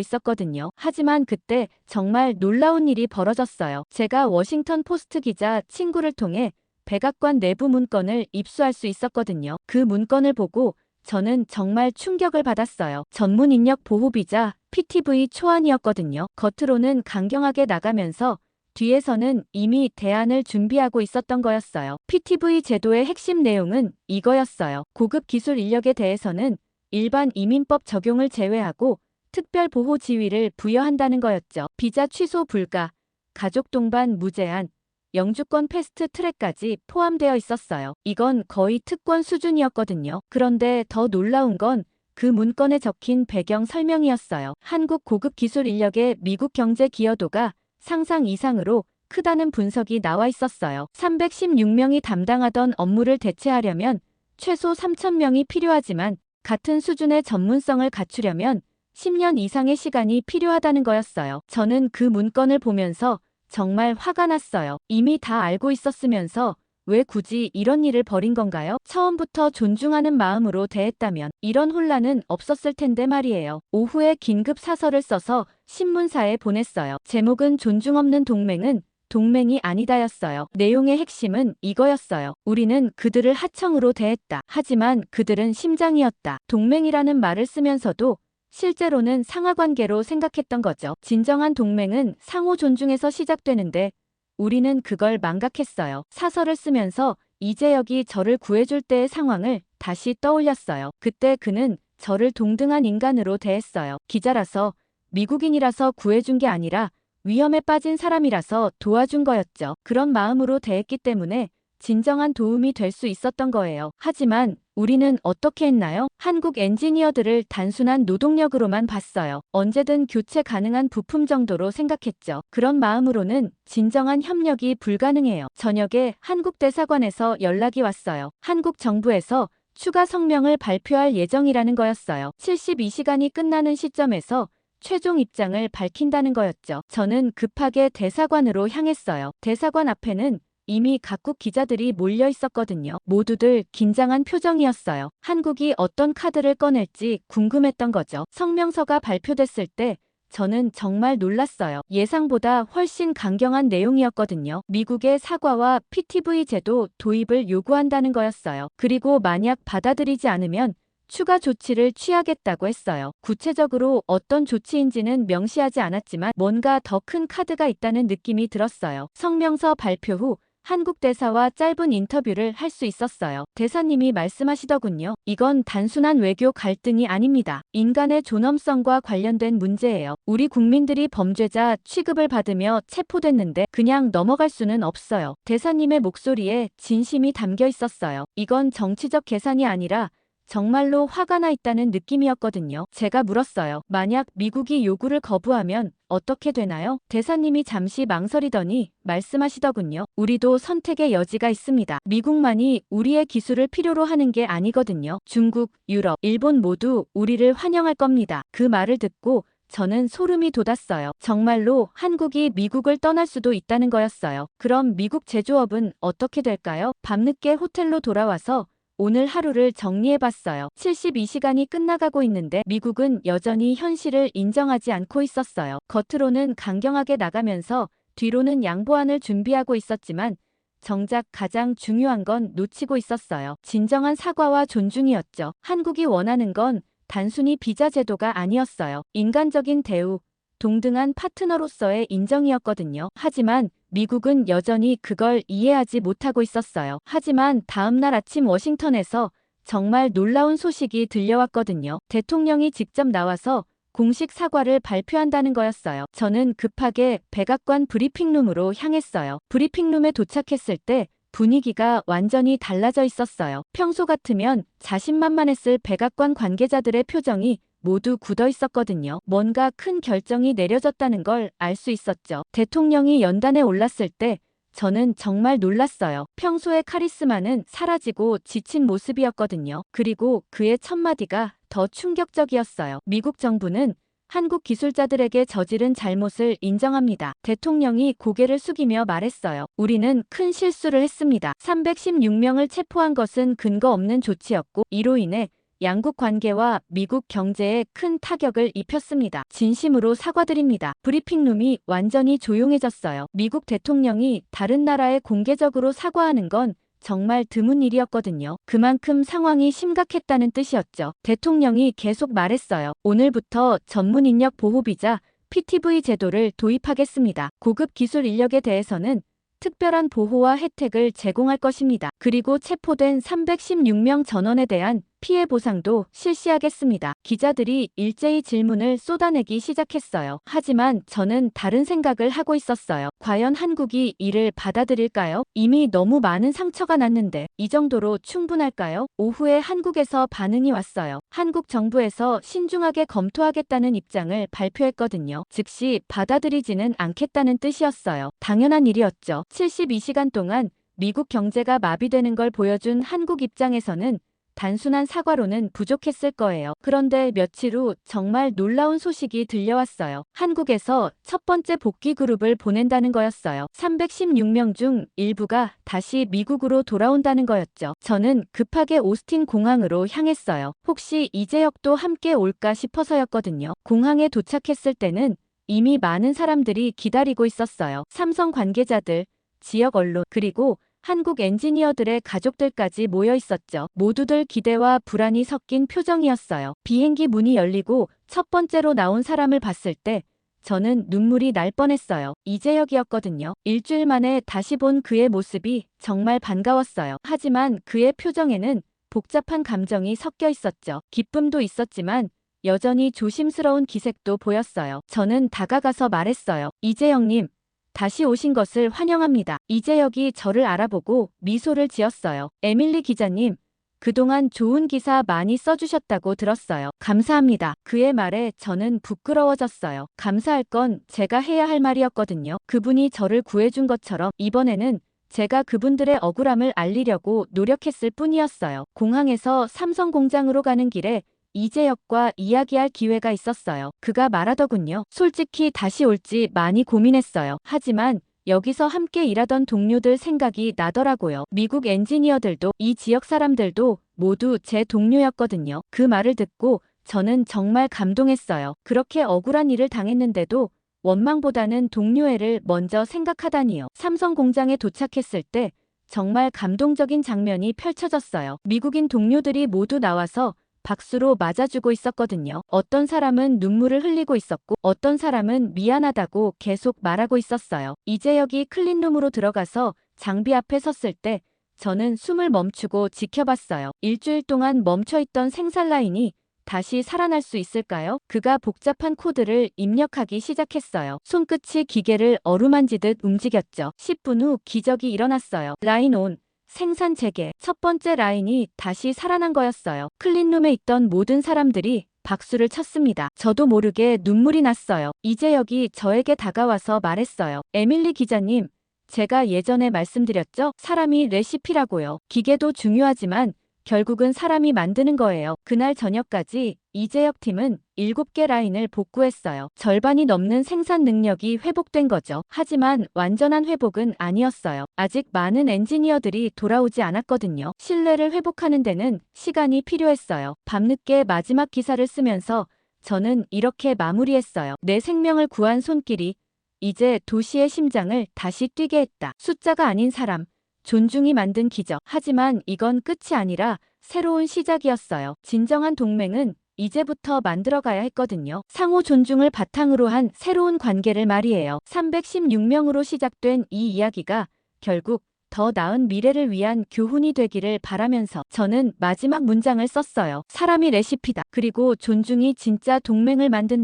있었거든요. 하지만 그때 정말 놀라운 일이 벌어졌어요. 제가 워싱턴 포스트 기자 친구를 통해 백악관 내부 문건을 입수할 수 있었거든요. 그 문건을 보고 저는 정말 충격을 받았어요. 전문 인력 보호 비자 PTV 초안이었거든요. 겉으로는 강경하게 나가면서 뒤에서는 이미 대안을 준비하고 있었던 거였어요. PTV 제도의 핵심 내용은 이거였어요. 고급 기술 인력에 대해서는 일반 이민법 적용을 제외하고 특별 보호 지위를 부여한다는 거였죠. 비자 취소 불가, 가족 동반 무제한, 영주권 패스트 트랙까지 포함되어 있었어요. 이건 거의 특권 수준이었거든요. 그런데 더 놀라운 건 그 문건에 적힌 배경 설명이었어요. 한국 고급 기술 인력의 미국 경제 기여도가 상상 이상으로 크다는 분석이 나와 있었어요. 316명이 담당하던 업무를 대체하려면 최소 3,000명이 필요하지만 같은 수준의 전문성을 갖추려면 10년 이상의 시간이 필요하다는 거였어요. 저는 그 문건을 보면서 정말 화가 났어요. 이미 다 알고 있었으면서 왜 굳이 이런 일을 벌인 건가요? 처음부터 존중하는 마음으로 대했다면 이런 혼란은 없었을 텐데 말이에요. 오후에 긴급 사설을 써서 신문사에 보냈어요. 제목은 존중 없는 동맹은 동맹이 아니다였어요. 내용의 핵심은 이거였어요. 우리는 그들을 하청으로 대했다. 하지만 그들은 심장이었다. 동맹이라는 말을 쓰면서도 실제로는 상하관계로 생각했던 거죠. 진정한 동맹은 상호 존중에서 시작되는데 우리는 그걸 망각했어요. 사설을 쓰면서 이재혁이 저를 구해줄 때의 상황을 다시 떠올렸어요. 그때 그는 저를 동등한 인간으로 대했어요. 기자라서, 미국인이라서 구해준 게 아니라 위험에 빠진 사람이라서 도와준 거였죠. 그런 마음으로 대했기 때문에 진정한 도움이 될 수 있었던 거예요. 하지만 우리는 어떻게 했나요? 한국 엔지니어들을 단순한 노동력으로만 봤어요. 언제든 교체 가능한 부품 정도로 생각했죠. 그런 마음으로는 진정한 협력이 불가능해요. 저녁에 한국 대사관에서 연락이 왔어요. 한국 정부에서 추가 성명을 발표할 예정이라는 거였어요. 72시간이 끝나는 시점에서 최종 입장을 밝힌다는 거였죠. 저는 급하게 대사관으로 향했어요. 대사관 앞에는 이미 각국 기자들이 몰려 있었거든요. 모두들 긴장한 표정이었어요. 한국이 어떤 카드를 꺼낼지 궁금했던 거죠. 성명서가 발표됐을 때 저는 정말 놀랐어요. 예상보다 훨씬 강경한 내용이었거든요. 미국의 사과와 PTV 제도 도입을 요구한다는 거였어요. 그리고 만약 받아들이지 않으면 추가 조치를 취하겠다고 했어요. 구체적으로 어떤 조치인지는 명시하지 않았지만 뭔가 더 큰 카드가 있다는 느낌이 들었어요. 성명서 발표 후 한국 대사와 짧은 인터뷰를 할 수 있었어요. 대사님이 말씀하시더군요. 이건 단순한 외교 갈등이 아닙니다. 인간의 존엄성과 관련된 문제예요. 우리 국민들이 범죄자 취급을 받으며 체포됐는데 그냥 넘어갈 수는 없어요. 대사님의 목소리에 진심이 담겨 있었어요. 이건 정치적 계산이 아니라 정말로 화가 나 있다는 느낌이었거든요. 제가 물었어요. 만약 미국이 요구를 거부하면 어떻게 되나요? 대사님이 잠시 망설이더니 말씀하시더군요. 우리도 선택의 여지가 있습니다. 미국만이 우리의 기술을 필요로 하는 게 아니거든요. 중국, 유럽, 일본 모두 우리를 환영할 겁니다. 그 말을 듣고 저는 소름이 돋았어요. 정말로 한국이 미국을 떠날 수도 있다는 거였어요. 그럼 미국 제조업은 어떻게 될까요? 밤늦게 호텔로 돌아와서 오늘 하루를 정리해봤어요. 72시간이 끝나가고 있는데 미국은 여전히 현실을 인정하지 않고 있었어요. 겉으로는 강경하게 나가면서 뒤로는 양보안을 준비하고 있었지만 정작 가장 중요한 건 놓치고 있었어요. 진정한 사과와 존중이었죠. 한국이 원하는 건 단순히 비자 제도가 아니었어요. 인간적인 대우, 동등한 파트너로서의 인정이었거든요. 하지만 미국은 여전히 그걸 이해하지 못하고 있었어요. 하지만 다음 날 아침 워싱턴에서 정말 놀라운 소식이 들려왔거든요. 대통령이 직접 나와서 공식 사과를 발표한다는 거였어요. 저는 급하게 백악관 브리핑룸으로 향했어요. 브리핑룸에 도착했을 때 분위기가 완전히 달라져 있었어요. 평소 같으면 자신만만했을 백악관 관계자들의 표정이 모두 굳어 있었거든요. 뭔가 큰 결정이 내려졌다는 걸 알 수 있었죠. 대통령이 연단에 올랐을 때 저는 정말 놀랐어요. 평소의 카리스마는 사라지고 지친 모습이었거든요. 그리고 그의 첫마디가 더 충격적이었어요. 미국 정부는 한국 기술자들에게 저지른 잘못을 인정합니다. 대통령이 고개를 숙이며 말했어요. 우리는 큰 실수를 했습니다. 316명을 체포한 것은 근거 없는 조치였고 이로 인해 양국 관계와 미국 경제에 큰 타격을 입혔습니다. 진심으로 사과드립니다. 브리핑룸이 완전히 조용해졌어요. 미국 대통령이 다른 나라에 공개적으로 사과하는 건 정말 드문 일이었거든요. 그만큼 상황이 심각했다는 뜻이었죠. 대통령이 계속 말했어요. 오늘부터 전문 인력 보호 비자 PTV 제도를 도입하겠습니다. 고급 기술 인력에 대해서는 특별한 보호와 혜택을 제공할 것입니다. 그리고 체포된 316명 전원에 대한 피해 보상도 실시하겠습니다. 기자들이 일제히 질문을 쏟아내기 시작했어요. 하지만 저는 다른 생각을 하고 있었어요. 과연 한국이 이를 받아들일까요? 이미 너무 많은 상처가 났는데 이 정도로 충분할까요? 오후에 한국에서 반응이 왔어요. 한국 정부에서 신중하게 검토하겠다는 입장을 발표했거든요. 즉시 받아들이지는 않겠다는 뜻이었어요. 당연한 일이었죠. 72시간 동안 미국 경제가 마비되는 걸 보여준 한국 입장에서는 단순한 사과로는 부족했을 거예요. 그런데 며칠 후 정말 놀라운 소식이 들려왔어요. 한국에서 첫 번째 복귀 그룹을 보낸다는 거였어요. 316명 중 일부가 다시 미국으로 돌아온다는 거였죠. 저는 급하게 오스틴 공항으로 향했어요. 혹시 이재혁도 함께 올까 싶어서였거든요. 공항에 도착했을 때는 이미 많은 사람들이 기다리고 있었어요. 삼성 관계자들, 지역 언론, 그리고 한국 엔지니어들의 가족들까지 모여 있었죠. 모두들 기대와 불안이 섞인 표정이었어요. 비행기 문이 열리고 첫 번째로 나온 사람을 봤을 때 저는 눈물이 날 뻔했어요. 이재혁이었거든요. 일주일 만에 다시 본 그의 모습이 정말 반가웠어요. 하지만 그의 표정에는 복잡한 감정이 섞여 있었죠. 기쁨도 있었지만 여전히 조심스러운 기색도 보였어요. 저는 다가가서 말했어요. 이재혁님, 다시 오신 것을 환영합니다. 이재혁이 저를 알아보고 미소를 지었어요. 에밀리 기자님, 그동안 좋은 기사 많이 써주셨다고 들었어요. 감사합니다. 그의 말에 저는 부끄러워졌어요. 감사할 건 제가 해야 할 말이었거든요. 그분이 저를 구해준 것처럼 이번에는 제가 그분들의 억울함을 알리려고 노력했을 뿐이었어요. 공항에서 삼성 공장으로 가는 길에 이재혁과 이야기할 기회가 있었어요. 그가 말하더군요. 솔직히 다시 올지 많이 고민했어요. 하지만 여기서 함께 일하던 동료들 생각이 나더라고요. 미국 엔지니어들도 이 지역 사람들도 모두 제 동료였거든요. 그 말을 듣고 저는 정말 감동했어요. 그렇게 억울한 일을 당했는데도 원망보다는 동료애를 먼저 생각하다니요. 삼성 공장에 도착했을 때 정말 감동적인 장면이 펼쳐졌어요. 미국인 동료들이 모두 나와서 박수로 맞아주고 있었거든요. 어떤 사람은 눈물을 흘리고 있었고 어떤 사람은 미안하다고 계속 말하고 있었어요. 이재혁이 클린룸으로 들어가서 장비 앞에 섰을 때 저는 숨을 멈추고 지켜봤어요. 일주일 동안 멈춰있던 생산 라인이 다시 살아날 수 있을까요? 그가 복잡한 코드를 입력하기 시작했어요. 손끝이 기계를 어루만지듯 움직였죠. 10분 후 기적이 일어났어요. 라인 온. 생산 재개. 첫 번째 라인이 다시 살아난 거였어요. 클린룸에 있던 모든 사람들이 박수를 쳤습니다. 저도 모르게 눈물이 났어요. 이재혁이 저에게 다가와서 말했어요. 에밀리 기자님, 제가 예전에 말씀드렸죠? 사람이 레시피라고요. 기계도 중요하지만 결국은 사람이 만드는 거예요. 그날 저녁까지 이재혁 팀은 7개 라인을 복구했어요. 절반이 넘는 생산 능력이 회복된 거죠. 하지만 완전한 회복은 아니었어요. 아직 많은 엔지니어들이 돌아오지 않았거든요. 신뢰를 회복하는 데는 시간이 필요했어요. 밤늦게 마지막 기사를 쓰면서 저는 이렇게 마무리했어요. 내 생명을 구한 손길이 이제 도시의 심장을 다시 뛰게 했다. 숫자가 아닌 사람. 존중이 만든 기적. 하지만 이건 끝이 아니라 새로운 시작이었어요. 진정한 동맹은 이제부터 만들어가야 했거든요. 상호 존중을 바탕으로 한 새로운 관계를 말이에요. 316명으로 시작된 이 이야기가 결국 더 나은 미래를 위한 교훈이 되기를 바라면서 저는 마지막 문장을 썼어요. 사람이 레시피다. 그리고 존중이 진짜 동맹을 만든다.